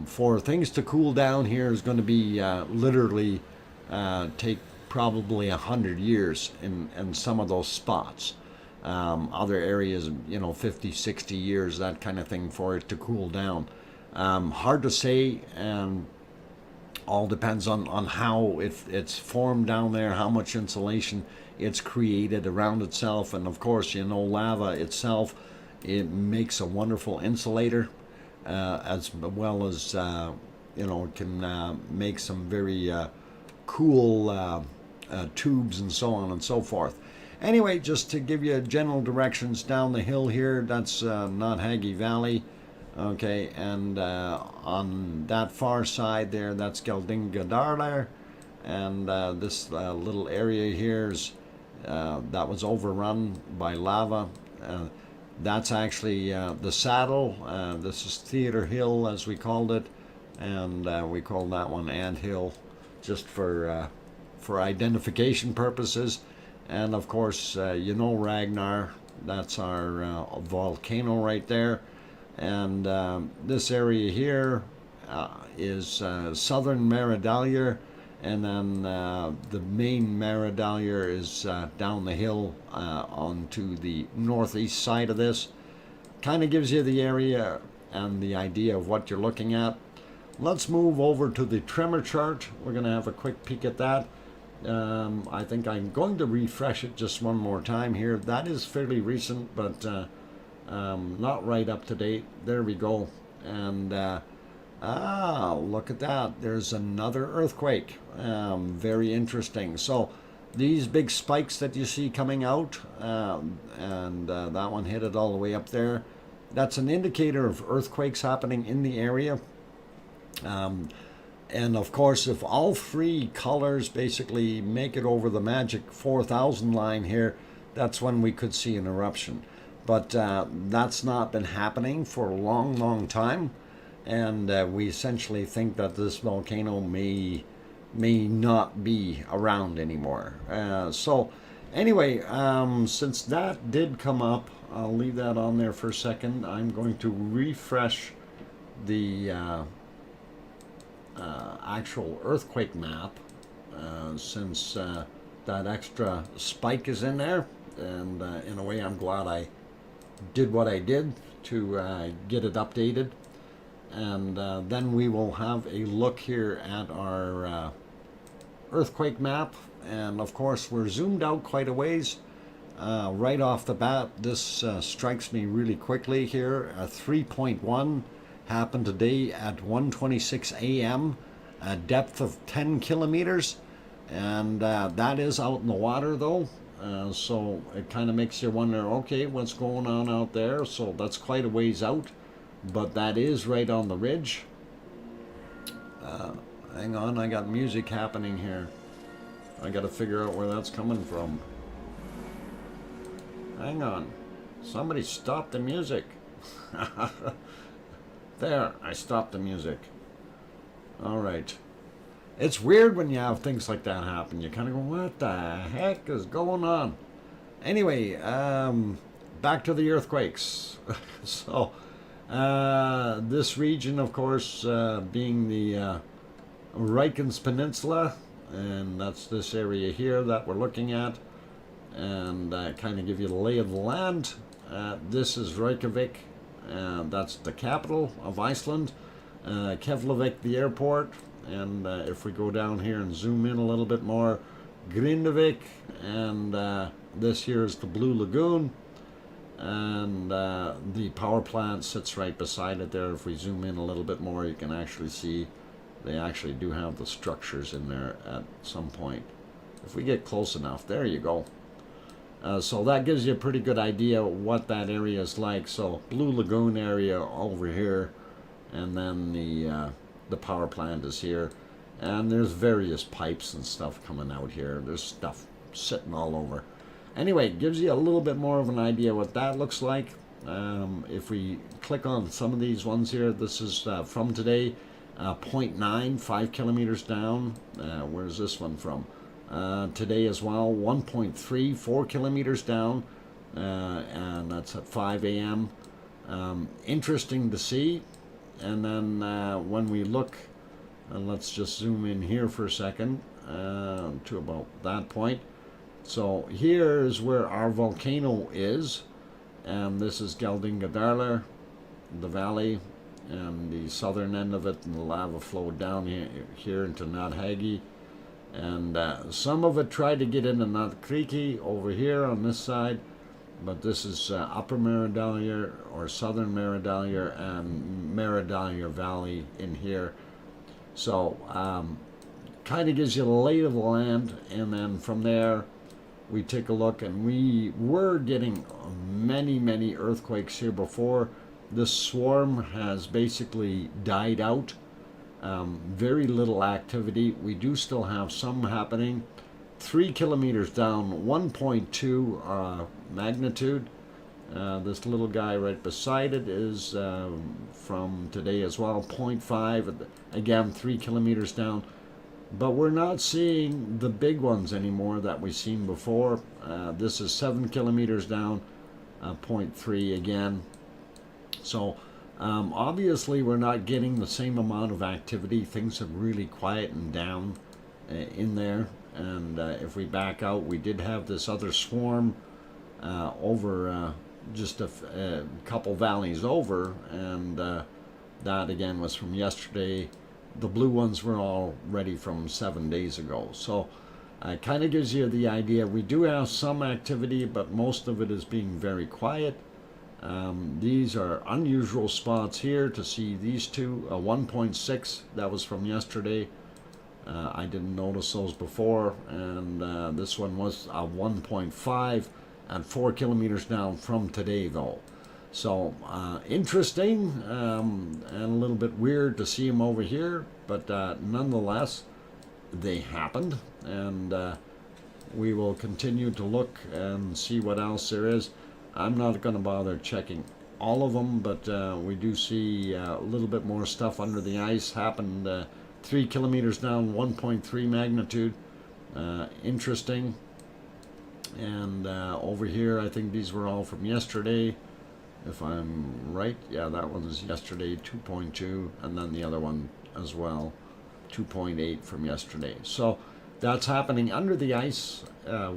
for things to cool down here is going to be literally take probably 100 years in some of those spots. Other areas, 50, 60 years, that kind of thing, for it to cool down. Hard to say, and all depends on how it's formed down there, how much insulation it's created around itself, and of course, lava itself, it makes a wonderful insulator. As well as it can make some very cool tubes and so on and so forth. Anyway, just to give you general directions down the hill here, that's Notthaggy Valley, okay, and on that far side there, that's Geldingadar, and this little area here is that was overrun by lava. That's actually the saddle. This is Theater Hill, as we called it, and we called that one Ant Hill, just for identification purposes. And of course, Ragnar. That's our volcano right there. And this area here is southern Meridalier, and then the main Meridalier is down the hill onto the northeast side of this. Kind of gives you the area and the idea of what you're looking at. Let's move over to the tremor chart. We're going to have a quick peek at that. I think I'm going to refresh it just one more time here. That is fairly recent, but not right up to date. There we go. And look at that. There's another earthquake. Very interesting. So these big spikes that you see coming out, and that one hit it all the way up there. That's an indicator of earthquakes happening in the area. And of course, if all three colors basically make it over the magic 4,000 line here, that's when we could see an eruption. But that's not been happening for a long, long time, and we essentially think that this volcano may not be around anymore. So anyway, since that did come up, I'll leave that on there for a second. I'm going to refresh the actual earthquake map since that extra spike is in there, and in a way I'm glad I did what I did to get it updated. And then we will have a look here at our earthquake map, and of course we're zoomed out quite a ways. Right off the bat, this strikes me really quickly here. 3.1 happened today at 1:26 a.m. a depth of 10 kilometers, and that is out in the water though, so it kind of makes you wonder, okay, what's going on out there? So that's quite a ways out, but that is right on the ridge. Hang on, I got music happening here. I got to figure out where that's coming from. Hang on, somebody stop the music. There, I stopped the music. All right. It's weird when you have things like that happen. You kind of go, what the heck is going on? Anyway, back to the earthquakes. So, this region, of course, being the Reykjanes Peninsula, and that's this area here that we're looking at, and kind of give you the lay of the land. This is Reykjavik, that's the capital of Iceland. Keflavik, the airport, and if we go down here and zoom in a little bit more, Grindavik, and this here is the Blue Lagoon, and the power plant sits right beside it there. If we zoom in a little bit more, you can actually see they actually do have the structures in there at some point. If we get close enough, there you go. So that gives you a pretty good idea what that area is like. So Blue Lagoon area over here, and then the power plant is here, and there's various pipes and stuff coming out here. There's stuff sitting all over. Anyway, it gives you a little bit more of an idea what that looks like. If we click on some of these ones here, this is from today, 0.9, 5 kilometers down. Where's this one from? Today as well, 1.3, 4 kilometers down, and that's at 5 a.m. Interesting to see. And then when we look, and let's just zoom in here for a second to about that point. So here is where our volcano is, and this is Geldingadarlar, the valley, and the southern end of it, and the lava flowed down here into Nadhagi. And some of it tried to get into Nadkriki over here on this side, but this is Upper Meridalier or Southern Meridalier and Meridalier Valley in here. So kind of gives you the lay of the land, and then from there we take a look, and we were getting many earthquakes here before. This swarm has basically died out. Very little activity. We do still have some happening. 3 kilometers down, 1.2 magnitude. This little guy right beside it is from today as well, 0.5. Again, 3 kilometers down. But we're not seeing the big ones anymore that we've seen before. This is 7 kilometers down, 0.3 again. So obviously we're not getting the same amount of activity. Things have really quietened down in there. And if we back out, we did have this other swarm over just a couple valleys over, and that again was from yesterday. The blue ones were all ready from 7 days ago. So it kind of gives you the idea. We do have some activity, but most of it is being very quiet. These are unusual spots here to see these two. 1.6, that was from yesterday. I didn't notice those before, and this one was 1.5 and 4 kilometers down from today though. So interesting, and a little bit weird to see them over here, but nonetheless they happened, and we will continue to look and see what else there is. I'm not going to bother checking all of them, but we do see a little bit more stuff under the ice. Happened 3 kilometers down, 1.3 magnitude. Interesting. And over here, I think these were all from yesterday, if I'm right. Yeah, that one was yesterday, 2.2, and then the other one as well, 2.8 from yesterday. So that's happening under the ice.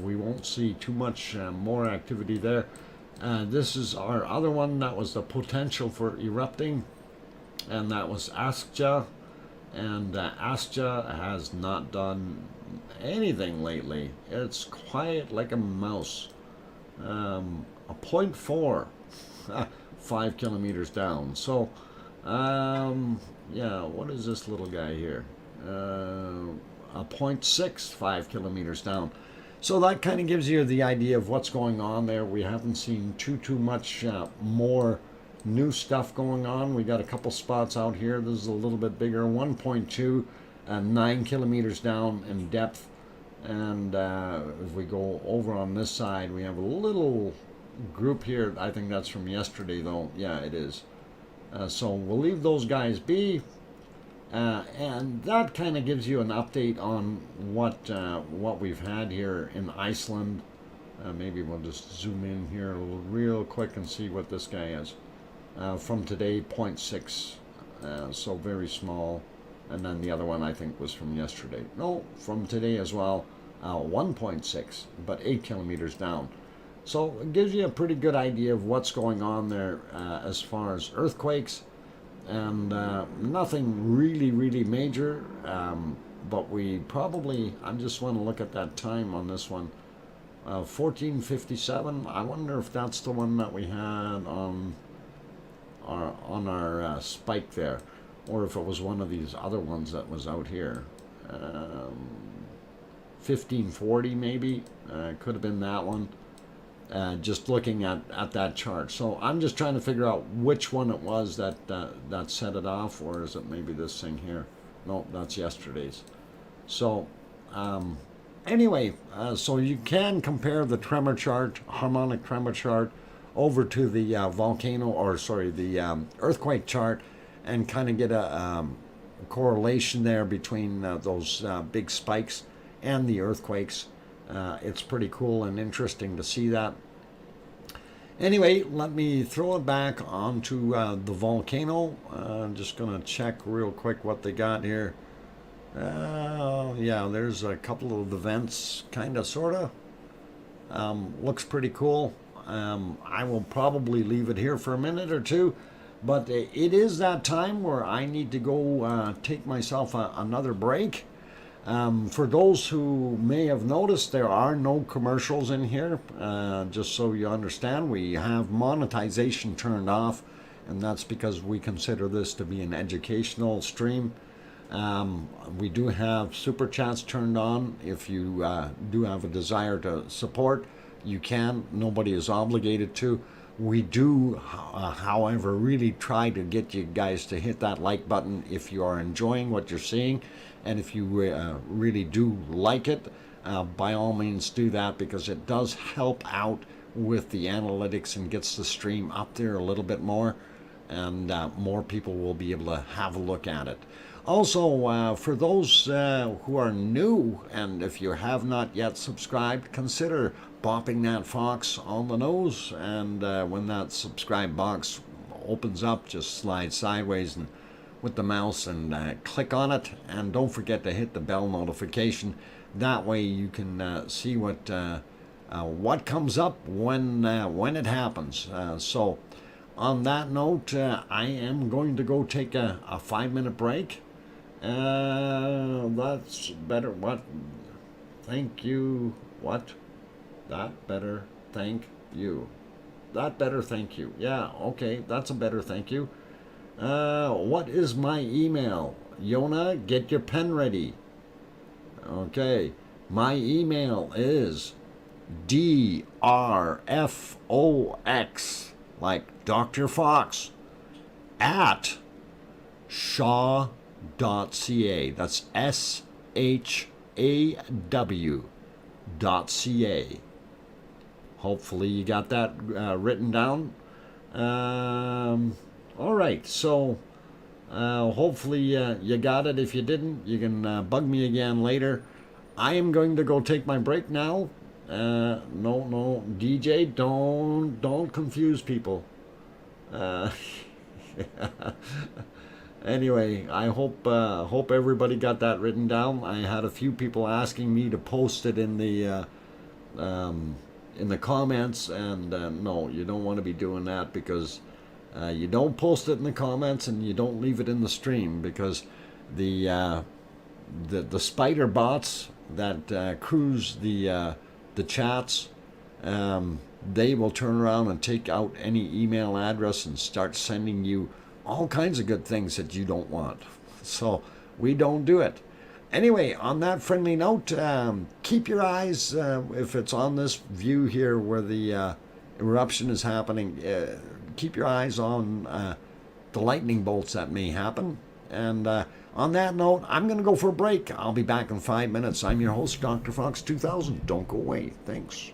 We won't see too much more activity there. This is our other one that was the potential for erupting, and that was Askja. And Askja has not done anything lately. It's quiet like a mouse. A 0.4, 5 kilometers down. So, yeah, what is this little guy here? A 0.6, 5 kilometers down. So that kind of gives you the idea of what's going on there. We haven't seen too much more new stuff going on. We got a couple spots out here. This is a little bit bigger, 1.2, 9 kilometers down in depth. And if we go over on this side, we have a little group here. I think that's from yesterday, though. Yeah, it is. So we'll leave those guys be. And that kind of gives you an update on what we've had here in Iceland. Maybe we'll just zoom in here real quick and see what this guy is. From today, 0.6, so very small. And then the other one I think was from yesterday. No, from today as well, 1.6, but 8 kilometers down. So it gives you a pretty good idea of what's going on there as far as earthquakes. And nothing really major, but we probably, I just want to look at that time on this one, 1457. I wonder if that's the one that we had on our spike there, or if it was one of these other ones that was out here. 1540 maybe, could have been that one. Just looking at that chart. So I'm just trying to figure out which one it was that set it off, or is it maybe this thing here? No, that's yesterday's. So anyway, so you can compare the tremor chart, harmonic tremor chart, over to the the earthquake chart, and kind of get a correlation there between those big spikes and the earthquakes. It's pretty cool and interesting to see that. Anyway, let me throw it back onto the volcano. I'm just going to check real quick what they got here. Yeah, there's a couple of events, kind of, sort of. Looks pretty cool. I will probably leave it here for a minute or two, but it is that time where I need to go take myself another break. For those who may have noticed, there are no commercials in here. Just so you understand, we have monetization turned off, and that's because we consider this to be an educational stream. We do have super chats turned on. If you do have a desire to support, you can. Nobody is obligated to. We do, however, really try to get you guys to hit that like button if you are enjoying what you're seeing. And if you really do like it, by all means do that, because it does help out with the analytics and gets the stream up there a little bit more, and more people will be able to have a look at it. Also, for those who are new, and if you have not yet subscribed, consider bopping that fox on the nose, and when that subscribe box opens up, just slide sideways and with the mouse and click on it, and don't forget to hit the bell notification. That way you can see what comes up when it happens. So on that note, I am going to go take a 5-minute break. That's better. What? Thank you. What? That better. Thank you. That better. Thank you. Yeah. Okay. That's a better thank you. What is my email? Yona, get your pen ready. Okay. My email is DrFox, like Dr. Fox, at shaw.ca. That's SHAW Hopefully you got that written down. All right, so hopefully you got it. If you didn't, you can bug me again later. I am going to go take my break now. No, DJ, don't confuse people. Anyway, I hope everybody got that written down. I had a few people asking me to post it in the comments, and no, you don't want to be doing that, because you don't post it in the comments and you don't leave it in the stream, because the spider bots that cruise the chats, they will turn around and take out any email address and start sending you all kinds of good things that you don't want. So we don't do it. Anyway, on that friendly note, keep your eyes, if it's on this view here where the eruption is happening, keep your eyes on the lightning bolts that may happen. And on that note, I'm going to go for a break. I'll be back in 5 minutes. I'm your host, DrFox2000. Don't go away. Thanks.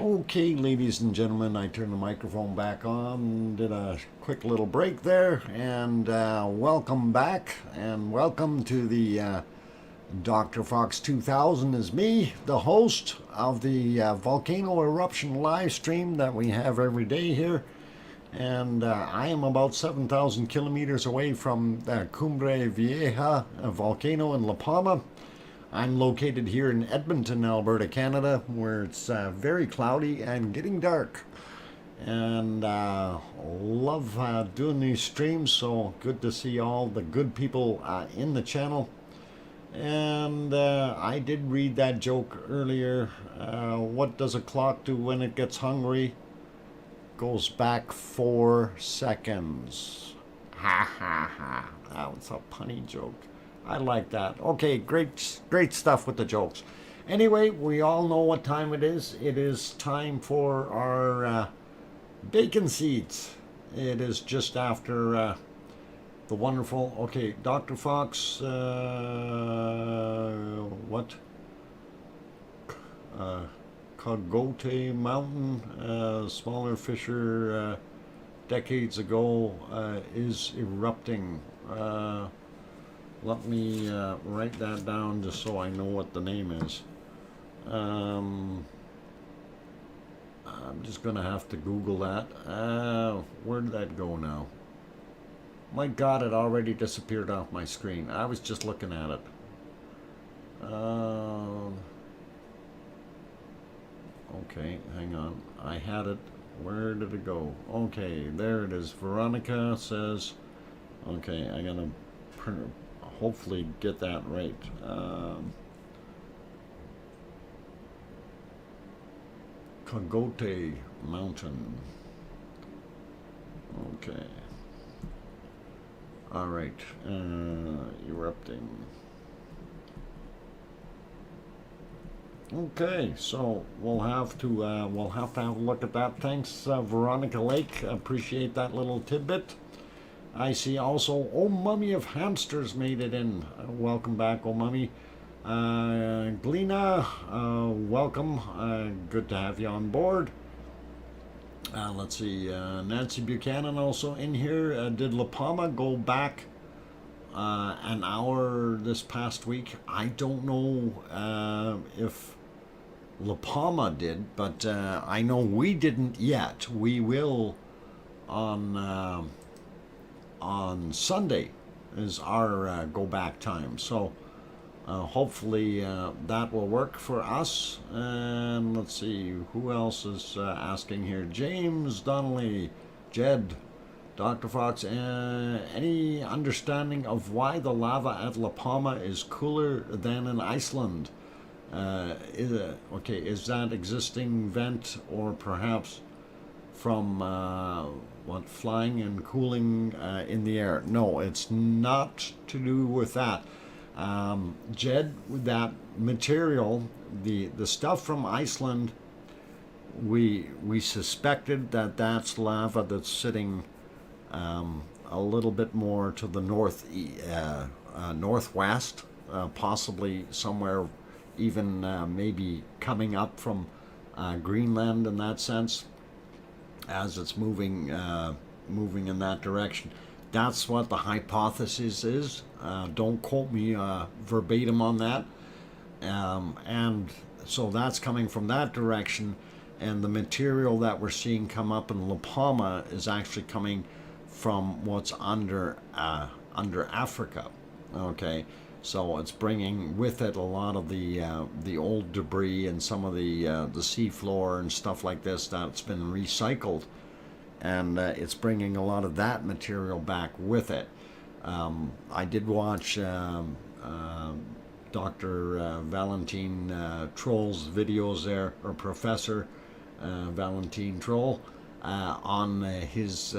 Okay, ladies and gentlemen, I turned the microphone back on, did a quick little break there, and welcome back, and welcome to the DrFox2000 is me, the host of the Volcano Eruption live stream that we have every day here. And I am about 7,000 kilometers away from the Cumbre Vieja volcano in La Palma. I'm located here in Edmonton, Alberta, Canada, where it's very cloudy and getting dark. And love doing these streams, so good to see all the good people in the channel. And I did read that joke earlier. What does a clock do when it gets hungry? Goes back 4 seconds. Ha ha ha. That was a punny joke. I like that. Okay, great stuff with the jokes. Anyway, we all know what time it is. It is time for our bacon seeds. It is just after the wonderful, okay, Dr. Fox, what? Cogote Mountain, smaller fissure decades ago, is erupting. Let me write that down just so I know what the name is. I'm just going to have to Google that. Where did that go now? My God, it already disappeared off my screen. I was just looking at it. Okay, hang on. I had it. Where did it go? Okay, there it is. Veronica says... Okay, I gotta hopefully get that right. Cogote Mountain. Okay. All right. Erupting. Okay, so we'll have to have a look at that. Thanks, Veronica Lake. Appreciate that little tidbit. I see also, Oh Mummy of Hamsters made it in. Welcome back, Oh Mummy. Glena, welcome. Good to have you on board. Let's see, Nancy Buchanan also in here. Did La Palma go back an hour this past week? I don't know if La Palma did, but I know we didn't yet. We will on Sunday is our go back time. So hopefully that will work for us. And let's see, who else is asking here? James Donnelly, Jed, Dr. Fox, any understanding of why the lava at La Palma is cooler than in Iceland? Is that existing vent or perhaps from flying and cooling in the air? No, it's not to do with that. Jed, that material, the stuff from Iceland, we suspected that that's lava that's sitting a little bit more to the northwest, possibly somewhere even maybe coming up from Greenland in that sense, as it's moving in that direction. That's what the hypothesis is. Don't quote me verbatim on that. And so that's coming from that direction, and the material that we're seeing come up in La Palma is actually coming from what's under Africa. Okay, so it's bringing with it a lot of the old debris and some of the seafloor and stuff like this that's been recycled. And it's bringing a lot of that material back with it. I did watch Dr. Valentin Troll's videos there, or Professor Valentin Troll, on his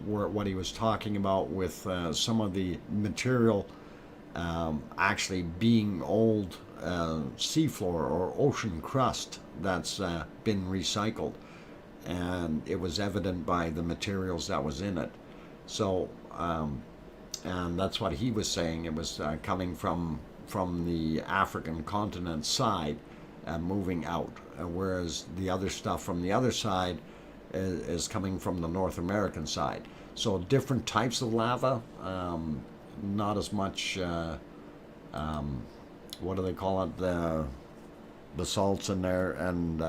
what he was talking about with some of the material actually being old seafloor or ocean crust that's been recycled. And it was evident by the materials that was in it. So, and that's what he was saying. It was coming from the African continent side, moving out, whereas the other stuff from the other side is coming from the North American side. So different types of lava, not as much what do they call it? The basalts in there, and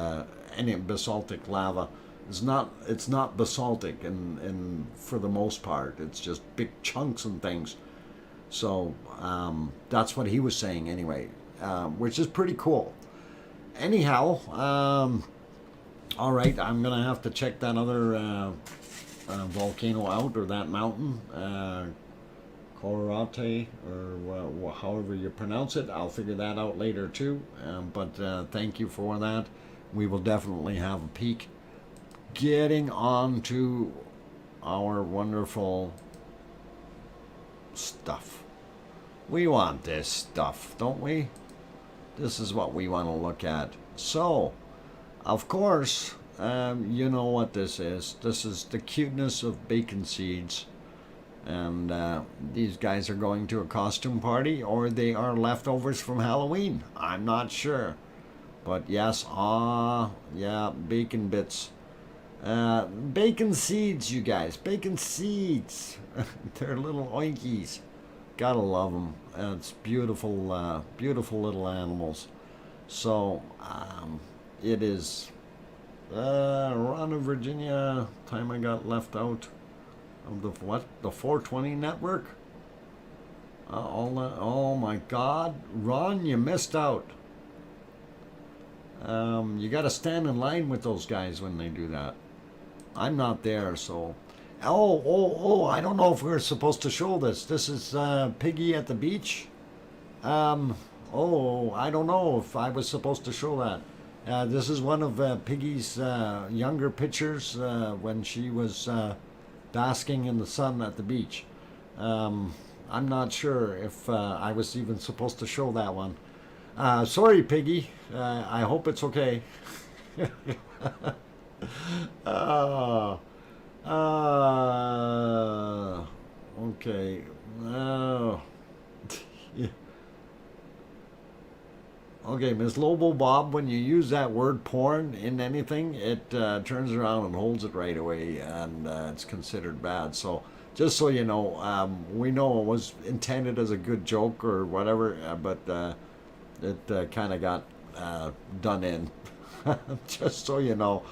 any basaltic lava. It's not basaltic, and for the most part, it's just big chunks and things. So that's what he was saying anyway, which is pretty cool. Anyhow, all right, I'm gonna have to check that other volcano out, or that mountain, Colorate, or however you pronounce it. I'll figure that out later too. But thank you for that. We will definitely have a peek. Getting on to our wonderful stuff. We want this stuff, don't we? This is what we want to look at. So, of course, you know what this is. This is the cuteness of bacon seeds. And these guys are going to a costume party, or they are leftovers from Halloween. I'm not sure. But yes, yeah, bacon bits. Bacon seeds, you guys. Bacon seeds. They're little oinkies. Gotta love them. It's beautiful, beautiful little animals. So, it is Rana, Virginia. Time I got left out of the what? The 420 network? Oh my God, Ron, you missed out. You got to stand in line with those guys when they do that. I'm not there, so. I don't know if we're supposed to show this. This is Piggy at the beach. I don't know if I was supposed to show that. This is one of Piggy's younger pictures when she was basking in the sun at the beach. I'm not sure if I was even supposed to show that one. Sorry, Piggy. I hope it's okay. Okay. Yeah. Okay, Miss Lobo Bob, when you use that word porn in anything, it turns around and holds it right away, and it's considered bad. So, just so you know, we know it was intended as a good joke or whatever, but it kind of got done in. Just so you know.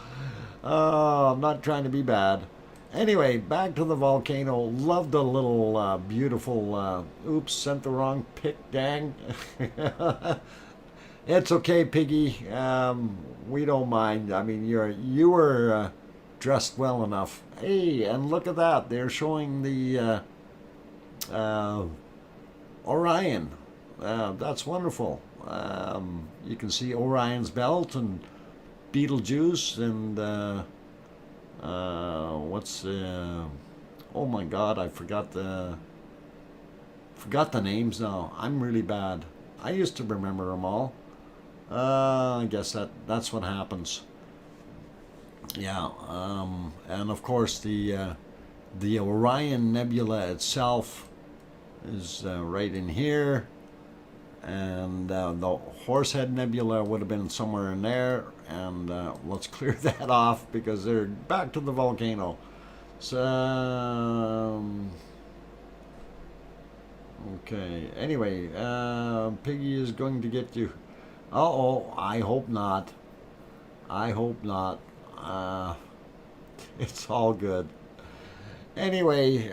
I'm not trying to be bad. Anyway, back to the volcano. Love the little beautiful. Oops, sent the wrong pic. Dang. It's okay, Piggy. We don't mind. I mean, you were dressed well enough. Hey, and look at that. They're showing the Orion. That's wonderful. You can see Orion's belt and Betelgeuse and what's oh my God, I forgot the names now. I'm really bad. I used to remember them all. I guess that's what happens. Yeah, and of course the Orion Nebula itself is right in here, and the Horsehead Nebula would have been somewhere in there. And let's clear that off because they're back to the volcano. So, okay. Anyway, Piggy is going to get you. I hope not. I hope not. It's all good. Anyway,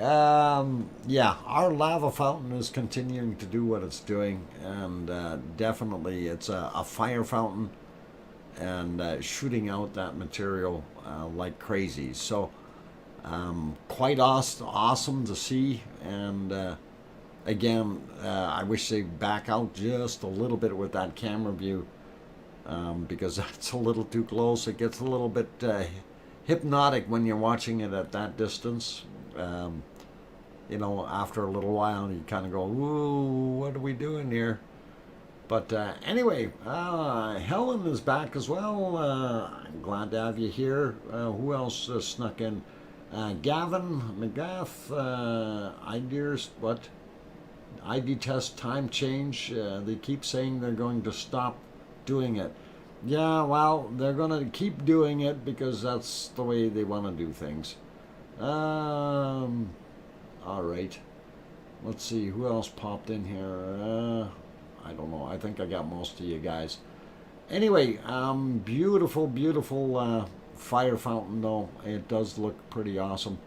yeah, our lava fountain is continuing to do what it's doing, and definitely it's a fire fountain, and shooting out that material like crazy. So quite awesome to see. And again, I wish they'd back out just a little bit with that camera view, because that's a little too close. It gets a little bit hypnotic when you're watching it at that distance. You know, after a little while you kind of go, ooh, what are we doing here? But anyway, Helen is back as well. I'm glad to have you here. Who else snuck in? Gavin McGath, ID test time change. They keep saying they're going to stop doing it. Yeah, well, they're going to keep doing it because that's the way they want to do things. All right. Let's see, who else popped in here? I don't know. I think I got most of you guys. Anyway, beautiful, beautiful fire fountain though. It does look pretty awesome.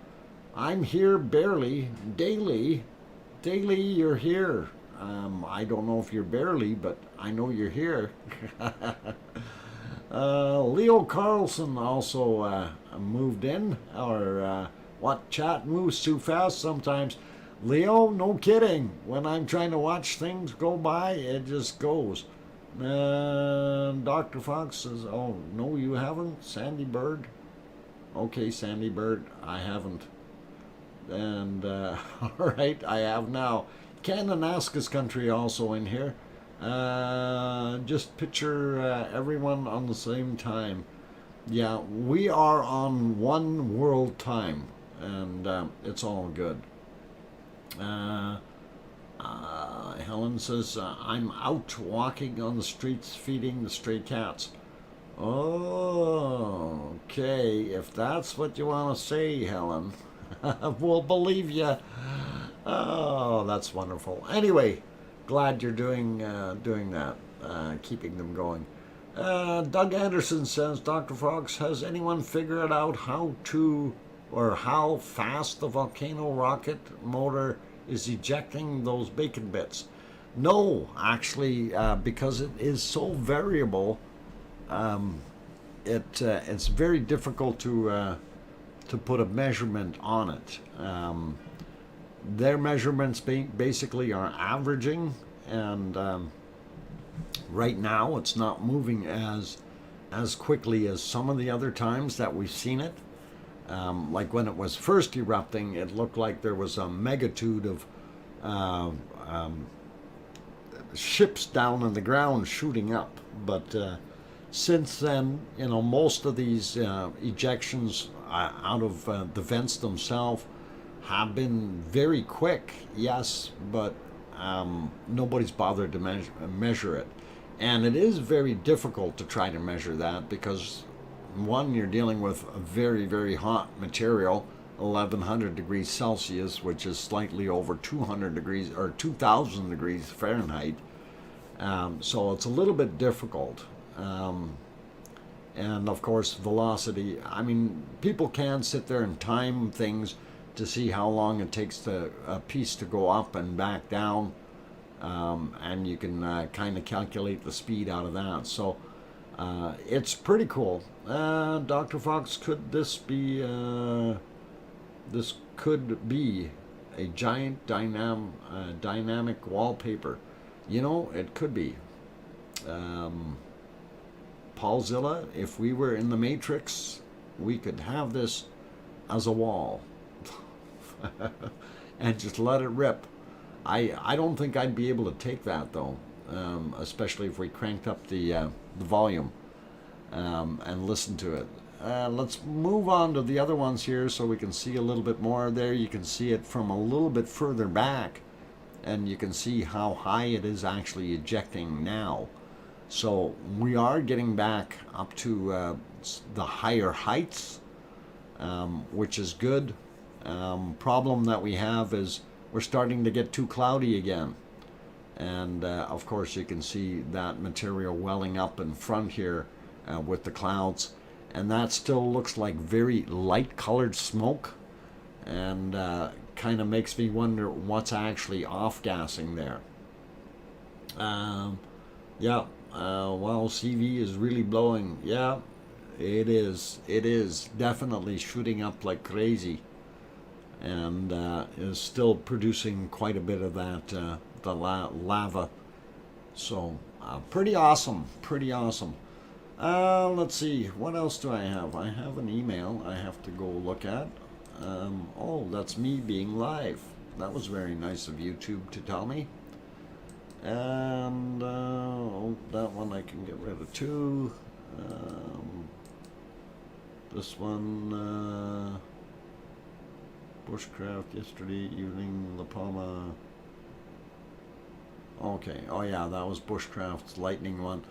I'm here barely, daily. Daily, you're here. I don't know if you're barely, but I know you're here. Leo Carlson also moved in, or what, chat moves too fast sometimes. Leo, no kidding. When I'm trying to watch things go by, it just goes. Dr. Fox says, oh, no, you haven't? Sandy Bird? Okay, Sandy Bird, I haven't. And, all right, I have now. Kananaskis country also in here. Just picture everyone on the same time. Yeah, we are on one world time, and it's all good. Helen says, I'm out walking on the streets feeding the stray cats. Oh, okay. If that's what you want to say, Helen, we'll believe you. Oh, that's wonderful. Anyway, glad you're doing that, keeping them going. Doug Anderson says, Dr. Fox, has anyone figured out how fast the volcano rocket motor is ejecting those bacon bits? No, actually, because it is so variable, it's very difficult to put a measurement on it. Their measurements basically are averaging, and right now it's not moving as quickly as some of the other times that we've seen it. Like when it was first erupting, it looked like there was a magnitude of ships down on the ground shooting up. But since then, most of these ejections out of the vents themselves have been very quick, yes, but nobody's bothered to measure it. And it is very difficult to try to measure that because, one, you're dealing with a very, very hot material, 1100 degrees Celsius, which is slightly over 200 degrees or 2000 degrees Fahrenheit. So it's a little bit difficult. And of course, velocity. I mean, people can sit there and time things to see how long it takes a piece to go up and back down. And you can kind of calculate the speed out of that. So it's pretty cool. Dr. Fox, could this be a giant dynamic wallpaper? It could be. Paulzilla, if we were in the Matrix, we could have this as a wall and just let it rip. I don't think I'd be able to take that though, especially if we cranked up the volume and listened to it. Let's move on to the other ones here so we can see a little bit more. There you can see it from a little bit further back, and you can see how high it is actually ejecting now. So we are getting back up to the higher heights, which is good. Problem that we have is we're starting to get too cloudy again. And of course you can see that material welling up in front here with the clouds. And that still looks like very light colored smoke, and kind of makes me wonder what's actually off-gassing there. Yeah, wow, CV is really blowing. Yeah, it is. It is definitely shooting up like crazy, and is still producing quite a bit of that the lava. So pretty awesome, pretty awesome. Let's see, what else do I have? I have an email I have to go look at. Oh, that's me being live. That was very nice of YouTube to tell me. And oh, that one I can get rid of too. This one, bushcraft yesterday evening, La Palma. Okay, oh yeah, that was bushcraft's lightning one.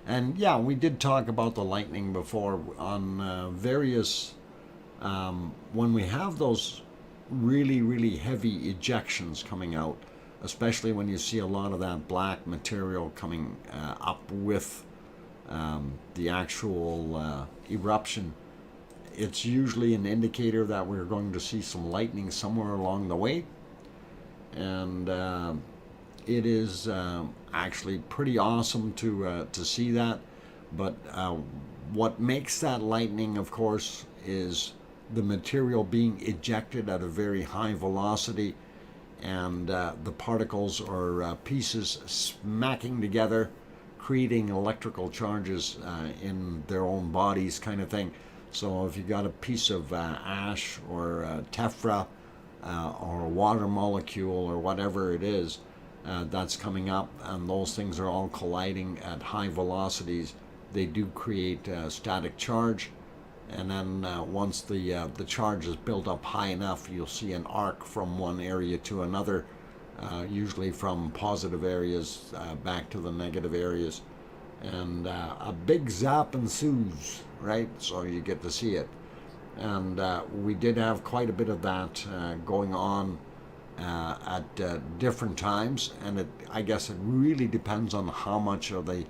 And yeah, we did talk about the lightning before on various, when we have those really, really heavy ejections coming out, especially when you see a lot of that black material coming up with the actual eruption. It's usually an indicator that we're going to see some lightning somewhere along the way, and it is actually pretty awesome to see that. But what makes that lightning, of course, is the material being ejected at a very high velocity, and the particles or pieces smacking together, creating electrical charges in their own bodies, kind of thing. So if you got a piece of ash or tephra or a water molecule or whatever it is that's coming up, and those things are all colliding at high velocities, they do create static charge. And then once the charge is built up high enough, you'll see an arc from one area to another, usually from positive areas back to the negative areas. And a big zap ensues, right? So you get to see it. And we did have quite a bit of that going on at different times. And I guess it really depends on how much of the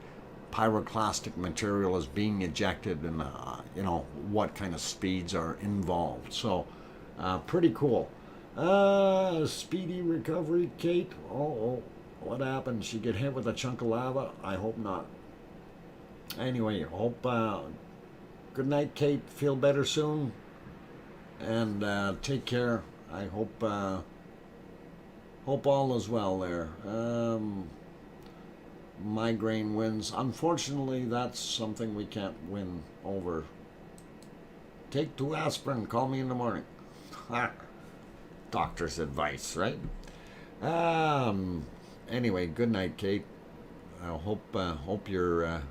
pyroclastic material is being ejected and what kind of speeds are involved. So pretty cool. Speedy recovery, Kate. Oh, what happened? She get hit with a chunk of lava? I hope not. Anyway, hope good night, Kate. Feel better soon, and take care. I hope all is well there. Migraine wins. Unfortunately, that's something we can't win over. Take 2 aspirin. Call me in the morning. Doctor's advice, right? Anyway, good night, Kate. I hope your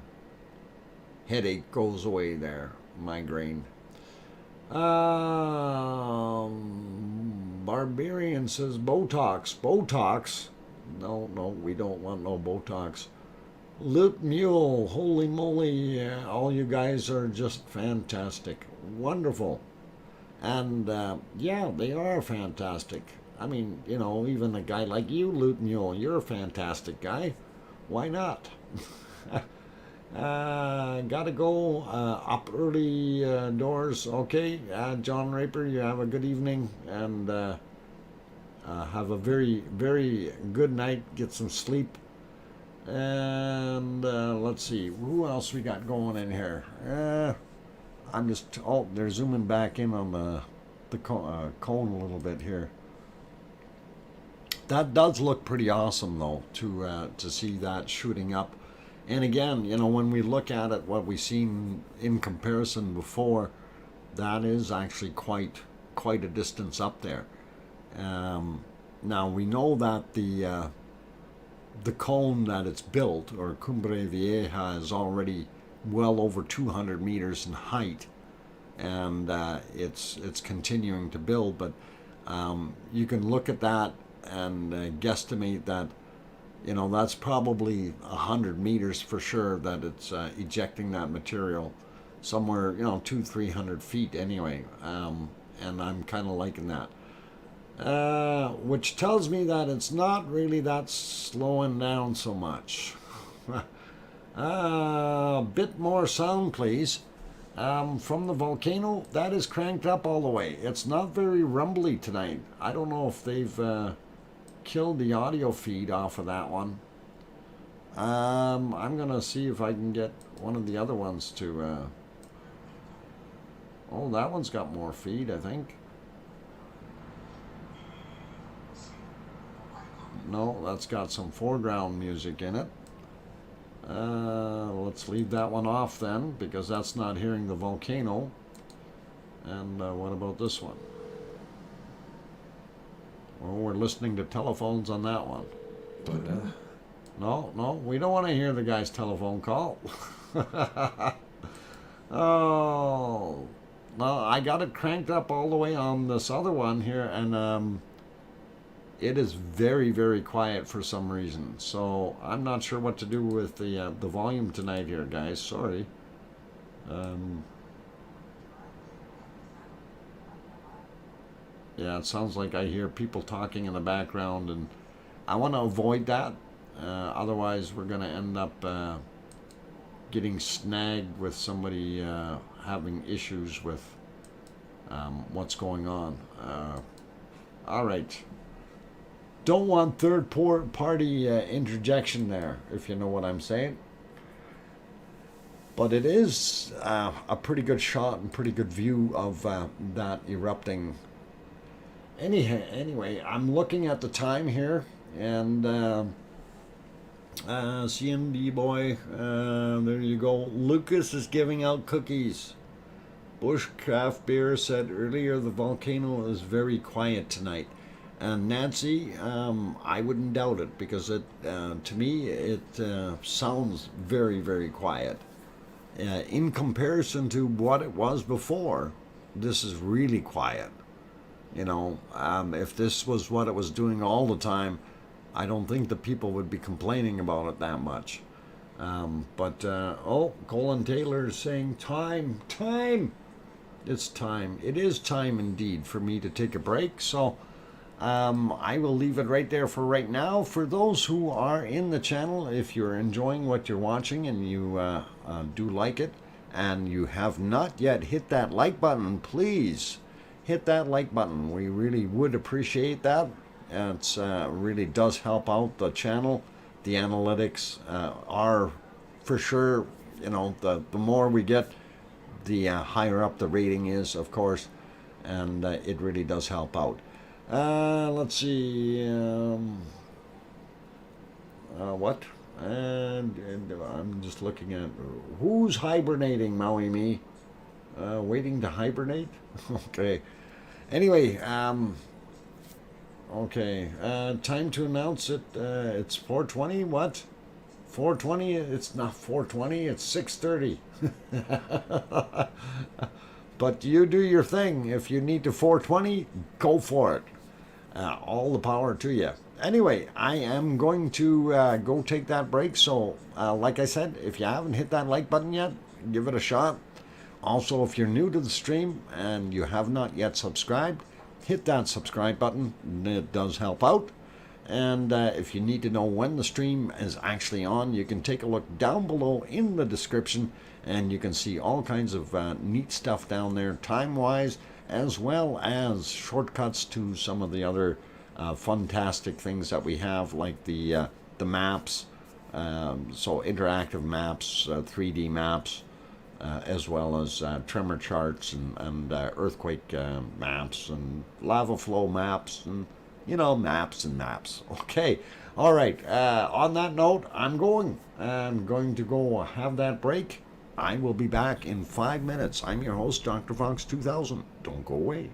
headache goes away there. Migraine. Barbarian says Botox. Botox? No, we don't want no Botox. Loot Mule, holy moly, all you guys are just fantastic. Wonderful. And yeah, they are fantastic. I mean, even a guy like you, Loot Mule, you're a fantastic guy. Why not? Gotta go up early doors. Okay, John Raper, you have a good evening, and have a very, very good night. Get some sleep. And let's see, who else we got going in here? I'm just, they're zooming back in on the cone a little bit here. That does look pretty awesome, though, to see that shooting up. And again, when we look at it, what we've seen in comparison before, that is actually quite a distance up there. Now we know that the cone that it's built, or Cumbre Vieja, is already well over 200 meters in height, and it's continuing to build. But you can look at that and guesstimate that that's probably 100 meters for sure that it's ejecting that material, somewhere 200-300 feet anyway. And I'm kind of liking that. Which tells me that it's not really that slowing down so much. A bit more sound, please. From the volcano, that is cranked up all the way. It's not very rumbly tonight. I don't know if they've killed the audio feed off of that one. I'm gonna see if I can get one of the other ones to oh, that one's got more feed, I think. No, that's got some foreground music in it. Let's leave that one off then, because that's not hearing the volcano. And what about this one? Well, we're listening to telephones on that one. No, we don't want to hear the guy's telephone call. Oh, no, I got it cranked up all the way on this other one here, and it is very, very quiet for some reason. So I'm not sure what to do with the volume tonight here, guys. Sorry. Yeah, it sounds like I hear people talking in the background, and I want to avoid that. Otherwise, we're going to end up getting snagged with somebody having issues with what's going on. All right. Don't want third party interjection there, if you know what I'm saying. But it is a pretty good shot and pretty good view of that erupting. Anyway, I'm looking at the time here, and CMD boy, there you go. Lucas is giving out cookies. Bush Craft Beer said earlier the volcano is very quiet tonight. And Nancy, I wouldn't doubt it, because it, to me, it sounds very, very quiet. In comparison to what it was before, this is really quiet. You know, if this was what it was doing all the time, I don't think the people would be complaining about it that much. Oh, Colin Taylor is saying time. It's time. It is time indeed for me to take a break. So I will leave it right there for right now. For those who are in the channel, if you're enjoying what you're watching and you do like it, and you have not yet hit that like button, please hit that like button. We really would appreciate that. It really does help out the channel. The analytics are for sure, you know, the more we get, the higher up the rating is, of course, and it really does help out. Let's see. What? And I'm just looking at who's hibernating, Maui Me. Waiting to hibernate? Okay. Anyway, okay. Time to announce it. It's 4:20. What? 4:20? It's not 4:20. It's 6:30. But you do your thing. If you need to 4:20, go for it. All the power to you. Anyway, I am going to go take that break. So, like I said, if you haven't hit that like button yet, give it a shot. Also, if you're new to the stream and you have not yet subscribed, hit that subscribe button. It does help out. And if you need to know when the stream is actually on, you can take a look down below in the description, and you can see all kinds of neat stuff down there, time-wise, as well as shortcuts to some of the other fantastic things that we have, like the maps, so interactive maps, 3D maps, as well as tremor charts and earthquake maps and lava flow maps, and you know, maps and maps. Okay, all right. On that note, I'm going to go have that break. I will be back in 5 minutes. I'm your host, DrFox2000. Don't go away.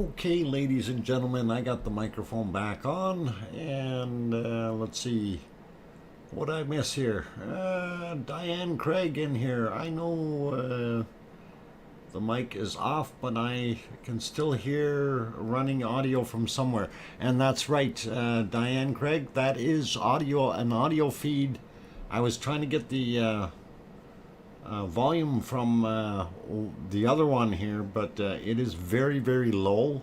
Okay, ladies and gentlemen, I got the microphone back on, and let's see what I miss here. Diane Craig in here. I know the mic is off, but I can still hear running audio from somewhere, and that's right, Diane Craig. That is audio, an audio feed. I was trying to get the volume from the other one here, but it is very, very low.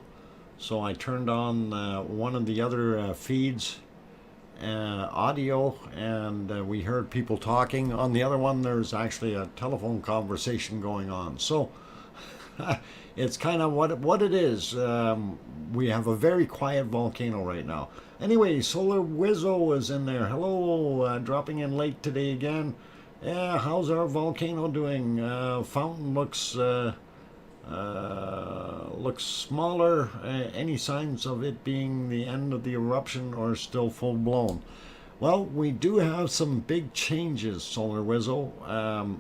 So I turned on one of the other feeds, audio, and we heard people talking. On the other one, there's actually a telephone conversation going on. So it's kind of what it is. We have a very quiet volcano right now. Anyway, Solar Wizzo is in there. Hello, dropping in late today again. Yeah, how's our volcano doing? Fountain looks smaller. Any signs of it being the end of the eruption or still full blown? Well, we do have some big changes, Solar Wizzo.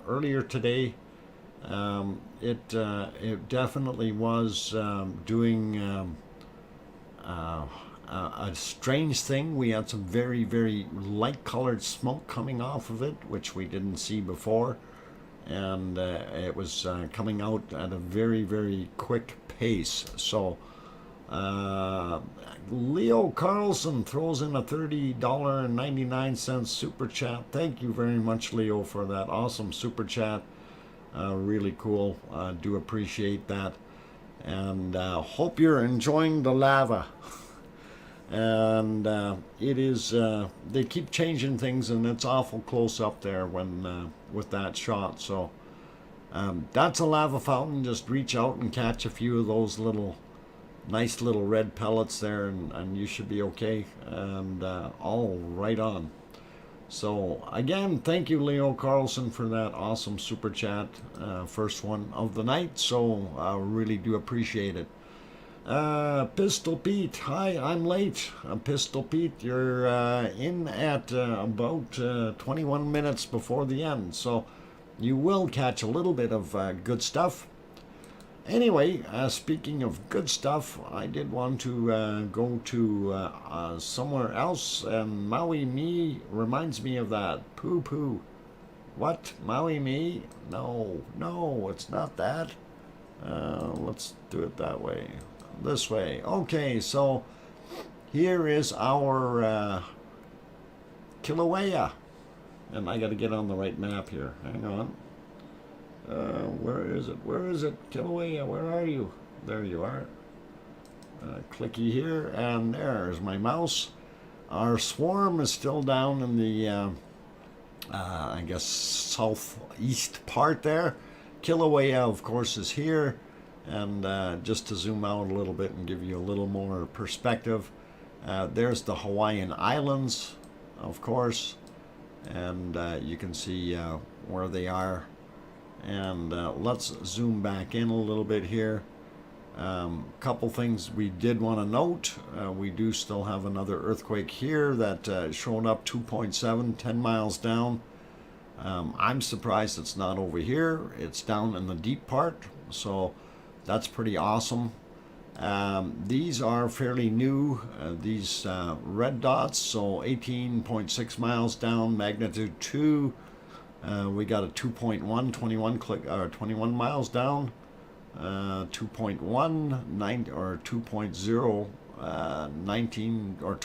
Earlier today, it definitely was doing a strange thing. We had some very, very light colored smoke coming off of it, which we didn't see before, and it was coming out at a very, very quick pace. So Leo Carlson throws in a $30.99 super chat. Thank you very much, Leo, for that awesome super chat. Really cool. Do appreciate that, and hope you're enjoying the lava. And it is they keep changing things, and it's awful close up there when with that shot. So that's a lava fountain. Just reach out and catch a few of those nice little red pellets there, and you should be okay, and all right on. So again, thank you, Leo Carlson, for that awesome super chat, first one of the night. So I really do appreciate it. Pistol Pete, hi, I'm late. Pistol Pete, you're in at about 21 minutes before the end, so you will catch a little bit of good stuff. Anyway, speaking of good stuff, I did want to go to somewhere else, and Maui Me reminds me of that. Poo poo. What? Maui Me? No, it's not that. Let's do it that way. This way. Okay, so here is our Kilauea, and I got to get on the right map here. Hang on. Where is it? Kilauea, where are you? There you are. Clicky here, and there's my mouse. Our swarm is still down in the I guess southeast part there. Kilauea, of course, is here. And just to zoom out a little bit and give you a little more perspective, there's the Hawaiian Islands, of course, and you can see where they are. And let's zoom back in a little bit here. Couple things we did want to note. We do still have another earthquake here that showed up 2.7, 10 miles down. I'm surprised it's not over here. It's down in the deep part, so that's pretty awesome. These are fairly new, these red dots, so 18.6 miles down, magnitude 2. We got a 2.1, 21 miles down, 2.1, 9, or 2.0, 19 or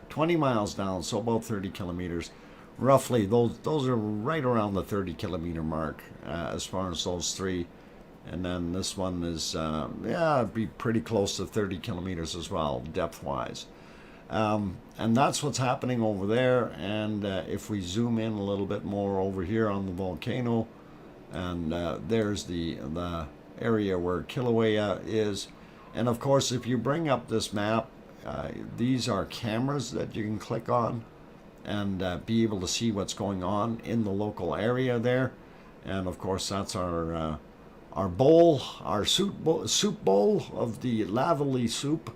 20 miles down, so about 30 kilometers. Roughly, those are right around the 30 kilometer mark as far as those three. And then this one is, it'd be pretty close to 30 kilometers as well, depth-wise. And that's what's happening over there. And if we zoom in a little bit more over here on the volcano, and there's the area where Kilauea is. And of course, if you bring up this map, these are cameras that you can click on and be able to see what's going on in the local area there. And of course, that's our bowl, our soup bowl of the lavally soup,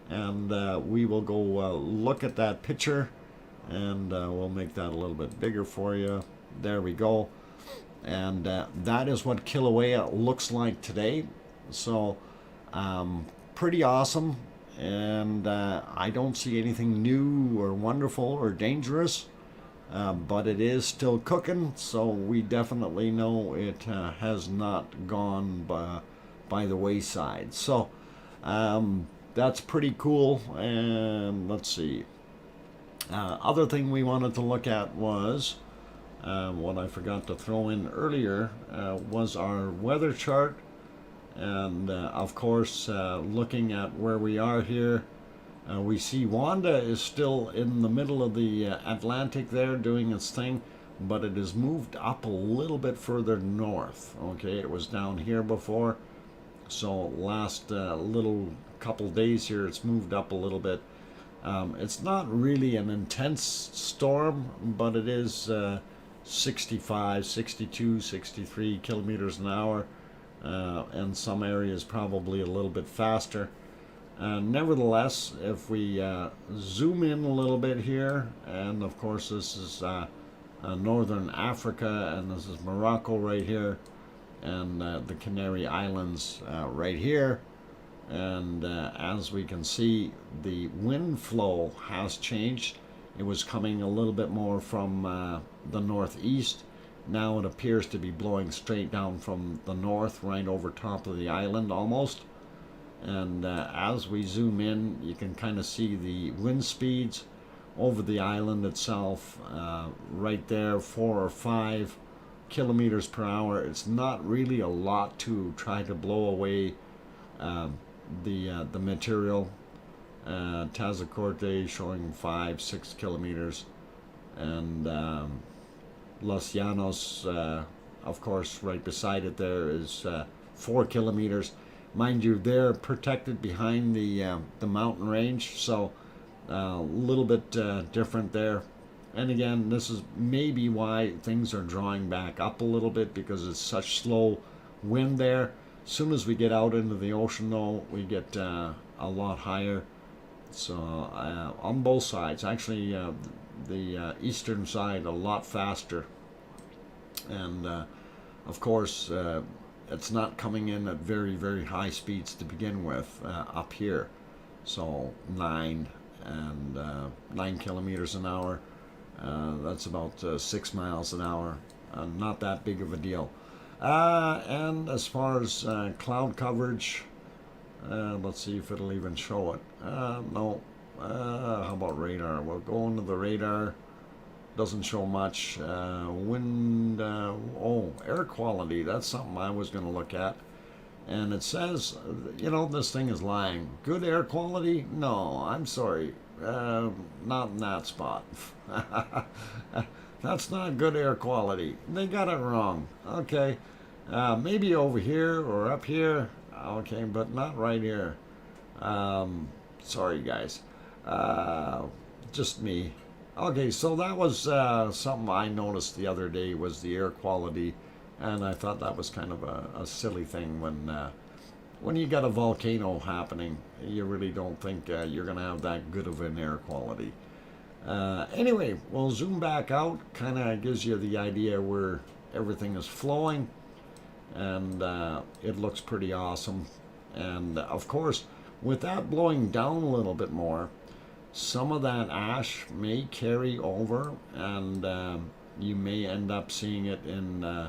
and we will go look at that picture, and we'll make that a little bit bigger for you. There we go. And that is what Kilauea looks like today. So pretty awesome, and I don't see anything new or wonderful or dangerous, but it is still cooking, so we definitely know it has not gone by the wayside. So that's pretty cool. And let's see. Other thing we wanted to look at was what I forgot to throw in earlier was our weather chart. And of course, looking at where we are here, we see Wanda is still in the middle of the Atlantic there doing its thing, but it has moved up a little bit further north. Okay, it was down here before, so last little couple days here it's moved up a little bit. It's not really an intense storm, but it is 65, 62, 63 kilometers an hour, and some areas probably a little bit faster. Nevertheless, if we zoom in a little bit here, and of course this is northern Africa, and this is Morocco right here, and the Canary Islands right here. And as we can see, the wind flow has changed. It was coming a little bit more from the northeast. Now it appears to be blowing straight down from the north, right over top of the island almost. And as we zoom in, you can kind of see the wind speeds over the island itself, right there, 4 or 5 kilometers per hour. It's not really a lot to try to blow away the material. Tazacorte showing 5-6 kilometers, and Los Llanos, of course, right beside it there is 4 kilometers. Mind you, they're protected behind the mountain range, so a little bit different there. And again, this is maybe why things are drawing back up a little bit, because it's such slow wind there. As soon as we get out into the ocean, though, we get a lot higher. So on both sides, actually the eastern side a lot faster. And of course, it's not coming in at very, very high speeds to begin with up here. So 9 kilometers an hour. That's about 6 miles an hour. Not that big of a deal. And as far as cloud coverage, let's see if it'll even show it. No. How about radar? We'll go into the radar. Doesn't show much. Wind, air quality. That's something I was going to look at. And it says, this thing is lying. Good air quality? No, I'm sorry. Not in that spot. That's not good air quality. They got it wrong. Okay. Maybe over here or up here. Okay, but not right here. Sorry, guys. Just me. Okay, so that was something I noticed the other day, was the air quality, and I thought that was kind of a silly thing when you got a volcano happening. You really don't think you're going to have that good of an air quality. Anyway, we'll zoom back out. Kind of gives you the idea where everything is flowing, and it looks pretty awesome. And of course, with that blowing down a little bit more, some of that ash may carry over, and you may end up seeing it in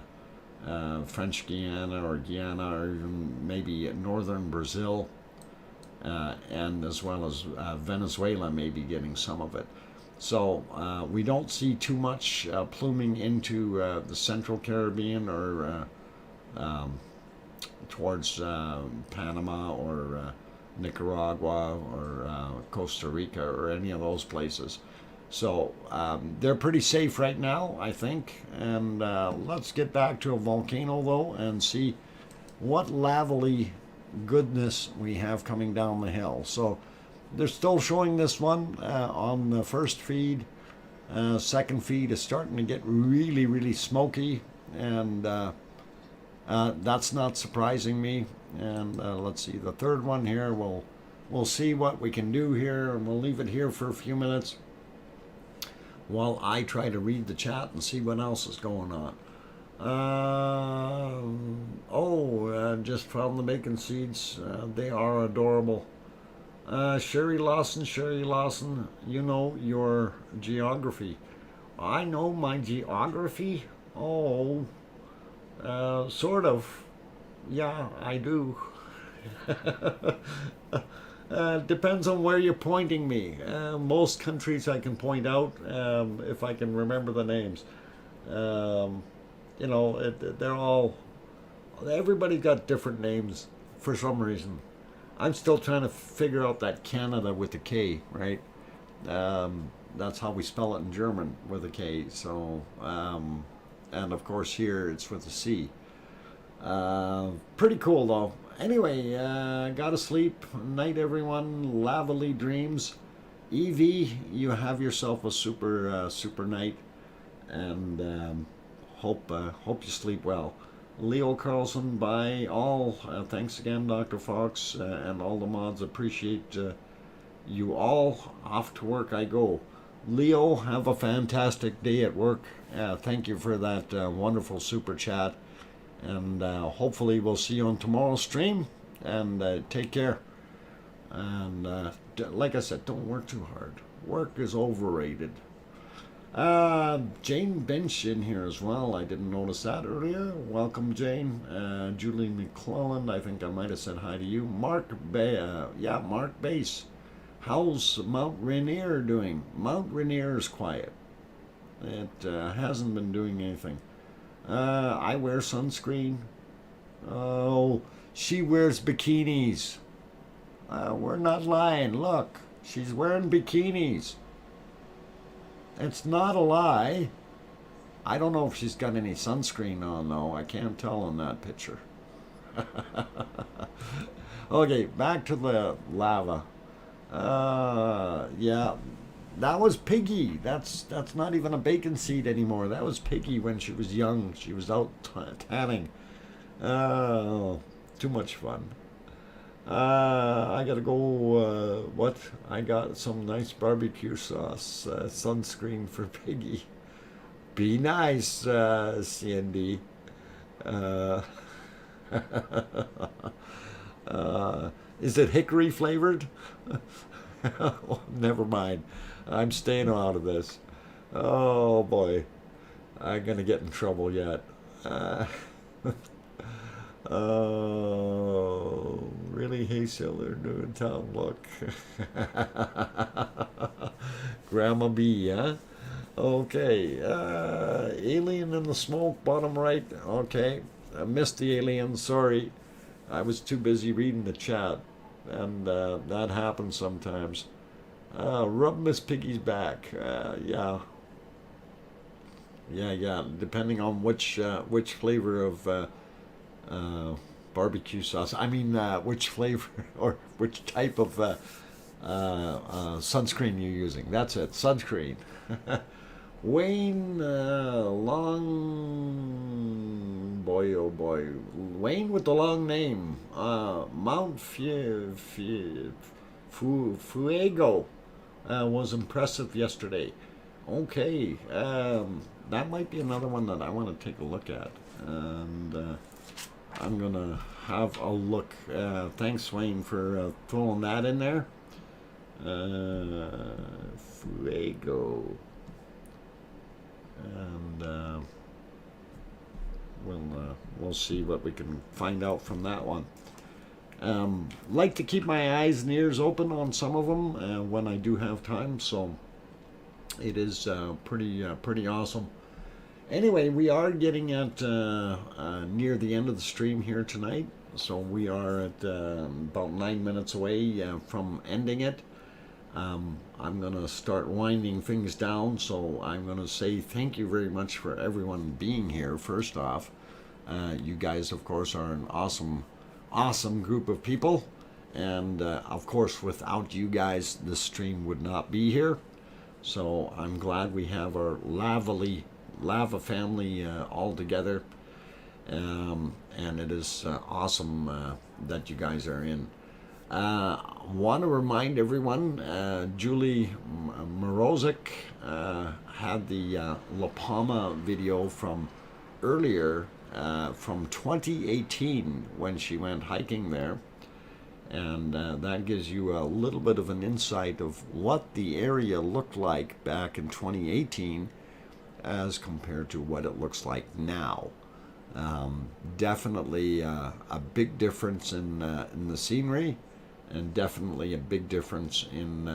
French Guiana or Guyana, or even maybe northern Brazil, and as well as Venezuela may be getting some of it. So we don't see too much pluming into the central Caribbean or towards Panama or Nicaragua or Costa Rica or any of those places. So they're pretty safe right now, I think. And let's get back to a volcano, though, and see what lavely goodness we have coming down the hill. So they're still showing this one on the first feed. Second feed is starting to get really, really smoky, and that's not surprising me. And let's see, the third one here, we'll see what we can do here, and we'll leave it here for a few minutes while I try to read the chat and see what else is going on. Just found the bacon seeds. They are adorable. Sherry Lawson, you know your geography. I know my geography? Oh, sort of. Yeah, I do. Depends on where you're pointing me. Most countries I can point out if I can remember the names. They're all, everybody's got different names for some reason. I'm still trying to figure out that Canada with the K, right? That's how we spell it in German, with a K. So, and of course here it's with a C. Pretty cool though. Anyway, gotta sleep. Night, everyone. Lavely dreams. Evie, you have yourself a super night, and hope you sleep well. Leo Carlson, bye all. Thanks again, Dr. Fox, and all the mods. Appreciate you all. Off to work I go. Leo, have a fantastic day at work. Thank you for that wonderful super chat. And hopefully we'll see you on tomorrow's stream. And take care. And like I said, don't work too hard. Work is overrated. Jane Bench in here as well. I didn't notice that earlier. Welcome, Jane. Julie McClelland, I think I might have said hi to you. Mark Bass. How's Mount Rainier doing? Mount Rainier is quiet. It hasn't been doing anything. I wear sunscreen. Oh, she wears bikinis. We're not lying. Look, she's wearing bikinis. It's not a lie. I don't know if she's got any sunscreen on though. I can't tell in that picture. Okay, back to the lava. Yeah, that was Piggy. That's not even a bacon seed anymore. That was Piggy when she was young. She was out tanning. Oh, too much fun. I gotta go. What? I got some nice barbecue sauce, sunscreen for Piggy. Be nice, CND. Is it hickory flavored? Oh, never mind. I'm staying out of this. Oh boy, I'm gonna get in trouble yet. Oh, really? Hey, Sailor, new in town. Look, Grandma B, huh? Okay. Alien in the smoke, bottom right. Okay, I missed the alien. Sorry, I was too busy reading the chat, and that happens sometimes. Rub Miss Piggy's back. Yeah. Depending on which flavor of barbecue sauce. I mean, which flavor or which type of sunscreen you're using. That's it, sunscreen. Wayne, long boy, oh boy, Wayne with the long name. Mount Fuego was impressive yesterday. Okay, that might be another one that I want to take a look at, and I'm gonna have a look. Thanks, Wayne, for throwing that in there. Fuego, and we'll see what we can find out from that one. Like to keep my eyes and ears open on some of them when I do have time, so it is pretty awesome. Anyway, we are getting at near the end of the stream here tonight, so we are at about 9 minutes away from ending it. I'm going to start winding things down, so I'm going to say thank you very much for everyone being here, first off. You guys, of course, are an awesome group of people, and of course, without you guys, this stream would not be here. So I'm glad we have our lava family all together, and it is awesome that you guys are in. Want to remind everyone, Julie Morozic had the La Palma video from earlier from 2018 when she went hiking there. And that gives you a little bit of an insight of what the area looked like back in 2018 as compared to what it looks like now. Definitely a big difference in the scenery, and definitely a big difference in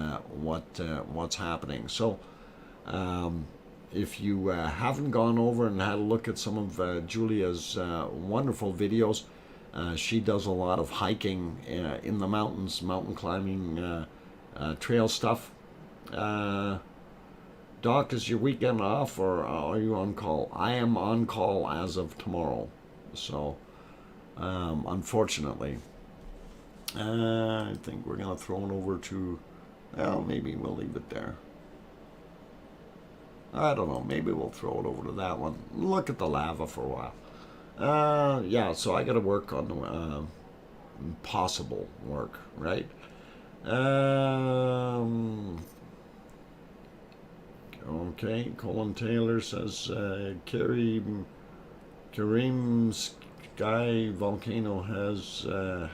what's happening. So if you haven't gone over and had a look at some of Julia's wonderful videos, she does a lot of hiking in the mountains, mountain climbing, trail stuff. Doc, is your weekend off or are you on call? I am on call as of tomorrow. So, unfortunately, I think we're going to throw it over to, well, maybe we'll leave it there. I don't know, maybe we'll throw it over to that one. Look at the lava for a while. Yeah, so I got to work on possible work, right? Okay, Colin Taylor says Kareem Sky Volcano has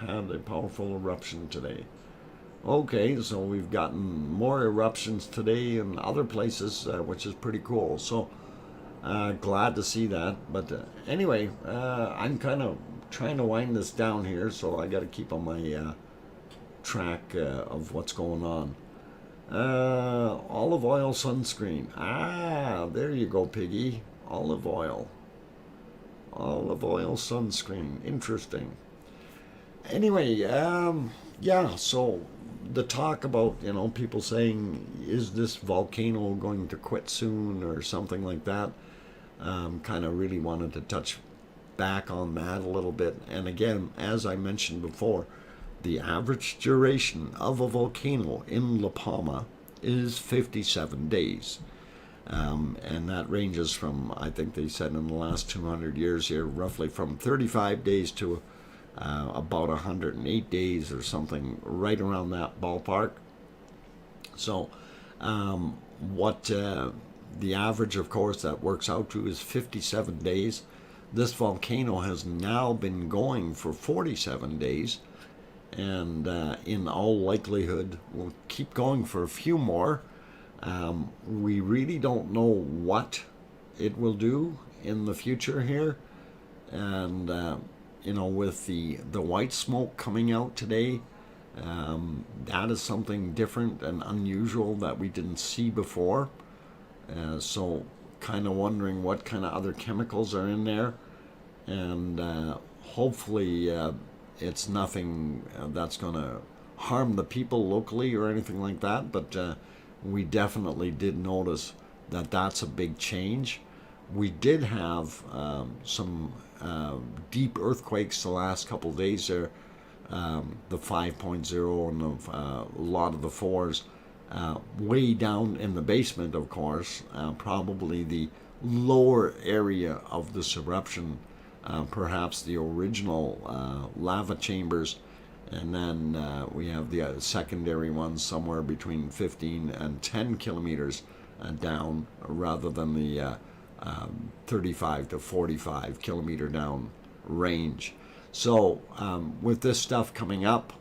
had a powerful eruption today. Okay, so we've gotten more eruptions today in other places, which is pretty cool. So glad to see that. But anyway, I'm kind of trying to wind this down here, so I got to keep on my track of what's going on. Olive oil sunscreen. Ah, there you go, Piggy. Olive oil sunscreen. Interesting. Anyway, yeah, so the talk about, people saying, is this volcano going to quit soon or something like that, kind of really wanted to touch back on that a little bit. And again, as I mentioned before, the average duration of a volcano in La Palma is 57 days. And that ranges from, I think they said in the last 200 years here, roughly from 35 days to about 108 days or something, right around that ballpark. So what the average, of course, that works out to is 57 days. This volcano has now been going for 47 days. And in all likelihood, we'll keep going for a few more. We really don't know what it will do in the future here. And, with the white smoke coming out today, that is something different and unusual that we didn't see before. So kind of wondering what kind of other chemicals are in there. And hopefully it's nothing that's going to harm the people locally or anything like that, but we definitely did notice that that's a big change. We did have some deep earthquakes the last couple of days there, the 5.0 and a lot of the 4s, way down in the basement, of course, probably the lower area of this eruption. Perhaps the original lava chambers, and then we have the secondary ones somewhere between 15 and 10 kilometers down, rather than the 35 to 45 kilometer down range. So with this stuff coming up,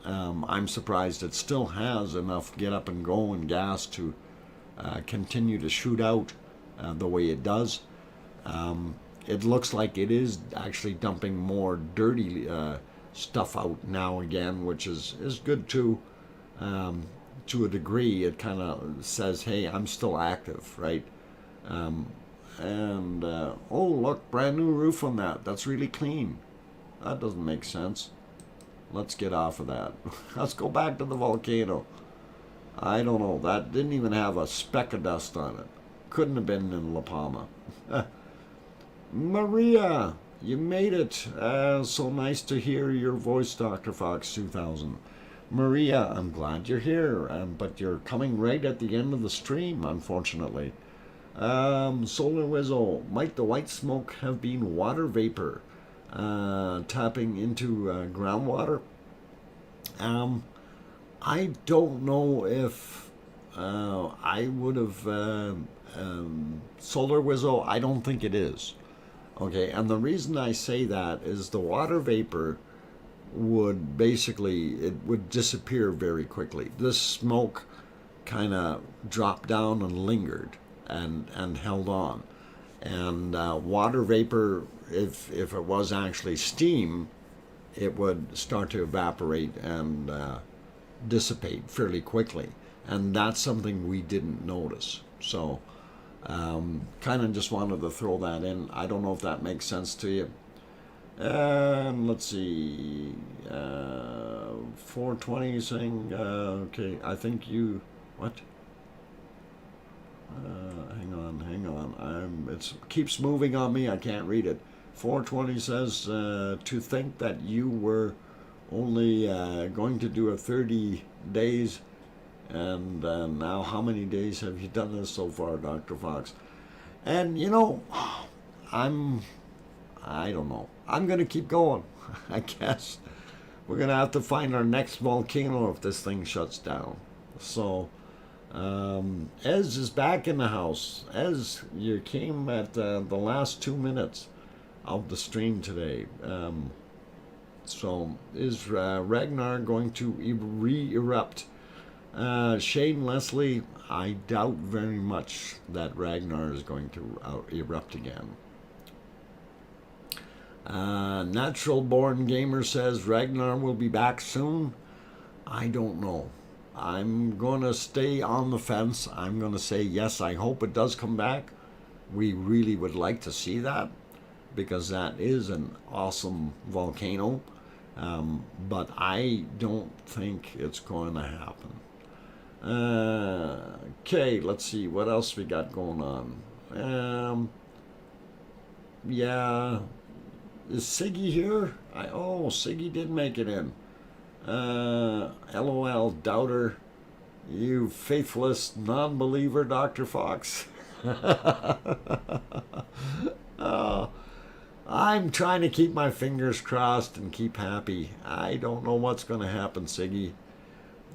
I'm surprised it still has enough get up and go and gas to continue to shoot out the way it does. It looks like it is actually dumping more dirty stuff out now again, which is good too. To a degree, it kind of says, hey, I'm still active, right? Oh, look, brand new roof on that. That's really clean. That doesn't make sense. Let's get off of that. Let's go back to the volcano. I don't know. That didn't even have a speck of dust on it. Couldn't have been in La Palma. Maria, you made it. So nice to hear your voice, DrFox2000. Maria, I'm glad you're here, but you're coming right at the end of the stream, unfortunately. Solar Wizzo, might the white smoke have been water vapor tapping into groundwater? I don't know if I would have... Solar Wizzo, I don't think it is. Okay, and the reason I say that is the water vapor would basically, it would disappear very quickly. This smoke kind of dropped down and lingered and held on. And water vapor, if it was actually steam, it would start to evaporate and dissipate fairly quickly. And that's something we didn't notice. So kind of just wanted to throw that in. I don't know if that makes sense to you. And let's see, 420 saying, okay, I think you, what? Hang on. It keeps moving on me. I can't read it. 420 says, to think that you were only going to do a 30 days, and now how many days have you done this so far, Dr. Fox? And you know, I don't know. I'm going to keep going, I guess. We're going to have to find our next volcano if this thing shuts down. So, Ez is back in the house. Ez, you came at the last 2 minutes of the stream today. So, is Ragnar going to re-erupt? Shane Leslie, I doubt very much that Ragnar is going to erupt again. Natural Born Gamer says Ragnar will be back soon. I don't know. I'm going to stay on the fence. I'm going to say yes, I hope it does come back. We really would like to see that because that is an awesome volcano. But I don't think it's going to happen. Okay, let's see what else we got going on. Yeah. Is Siggy here? Oh, Siggy did make it in. LOL, doubter. You faithless non-believer, Dr. Fox. I'm trying to keep my fingers crossed and keep happy. I don't know what's going to happen, Siggy.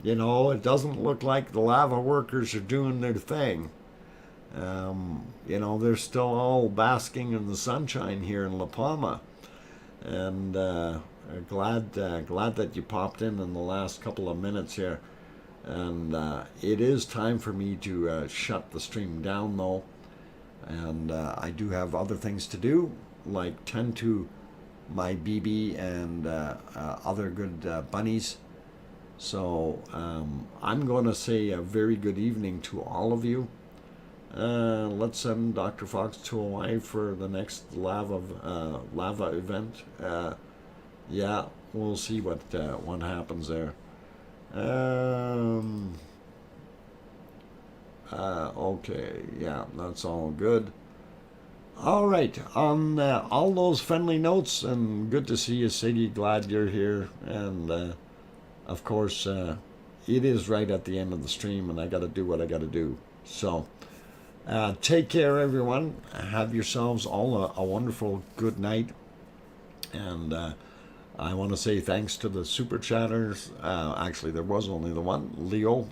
You know, it doesn't look like the lava workers are doing their thing. You know, they're still all basking in the sunshine here in La Palma. And glad that you popped in the last couple of minutes here. And it is time for me to shut the stream down, though. And I do have other things to do, like tend to my BB and other good bunnies. So I'm going to say a very good evening to all of you. Let's send Dr. Fox to Hawaii for the next lava event. Yeah, we'll see what happens there. Okay, yeah, that's all good. All right, on all those friendly notes, and good to see you, Siggy. Glad you're here, and of course, it is right at the end of the stream, and I got to do what I got to do. So. Take care, everyone. Have yourselves all a wonderful good night. And I want to say thanks to the super chatters. Actually, there was only the one. Leo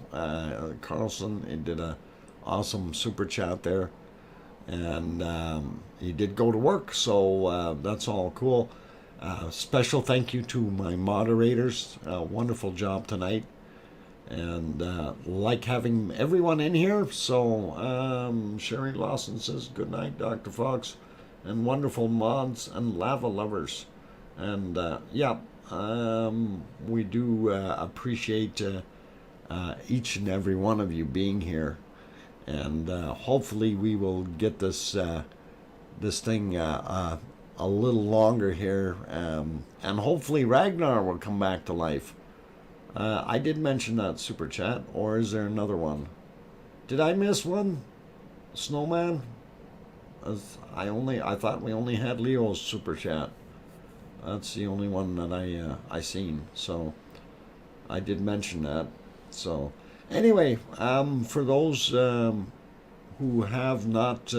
Carlson, he did a awesome super chat there. And he did go to work, so that's all cool. Special thank you to my moderators. Wonderful job tonight. And like having everyone in here. So Sherry Lawson says good night, Dr. Fox, and wonderful mods and lava lovers. And yeah, we do appreciate each and every one of you being here. And hopefully we will get this thing a little longer here, and hopefully Ragnar will come back to life. I did mention that super chat, or is there another one? Did I miss one? Snowman? I thought we only had Leo's super chat. That's the only one that I seen. So I did mention that. So anyway, for those who have not.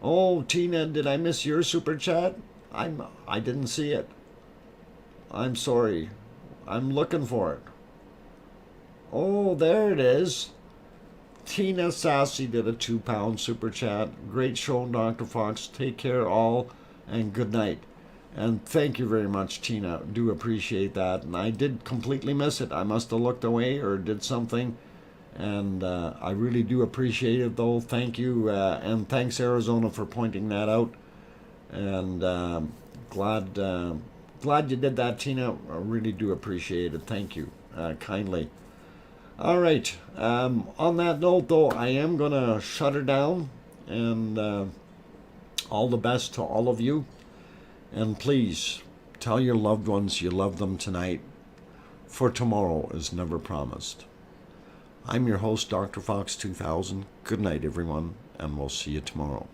Oh, Tina, did I miss your super chat? I didn't see it. I'm sorry. I'm looking for it. Oh, there it is. Tina Sassy did a £2 super chat. Great show, Dr. Fox. Take care all, and good night. And thank you very much, Tina. Do appreciate that. And I did completely miss it. I must have looked away or did something. And I really do appreciate it, though. Thank you. And thanks, Arizona, for pointing that out. And glad you did that, Tina. I really do appreciate it. Thank you kindly. All right. On that note, though, I am going to shut her down. And all the best to all of you. And please tell your loved ones you love them tonight, for tomorrow is never promised. I'm your host, DrFox2000. Good night, everyone, and we'll see you tomorrow.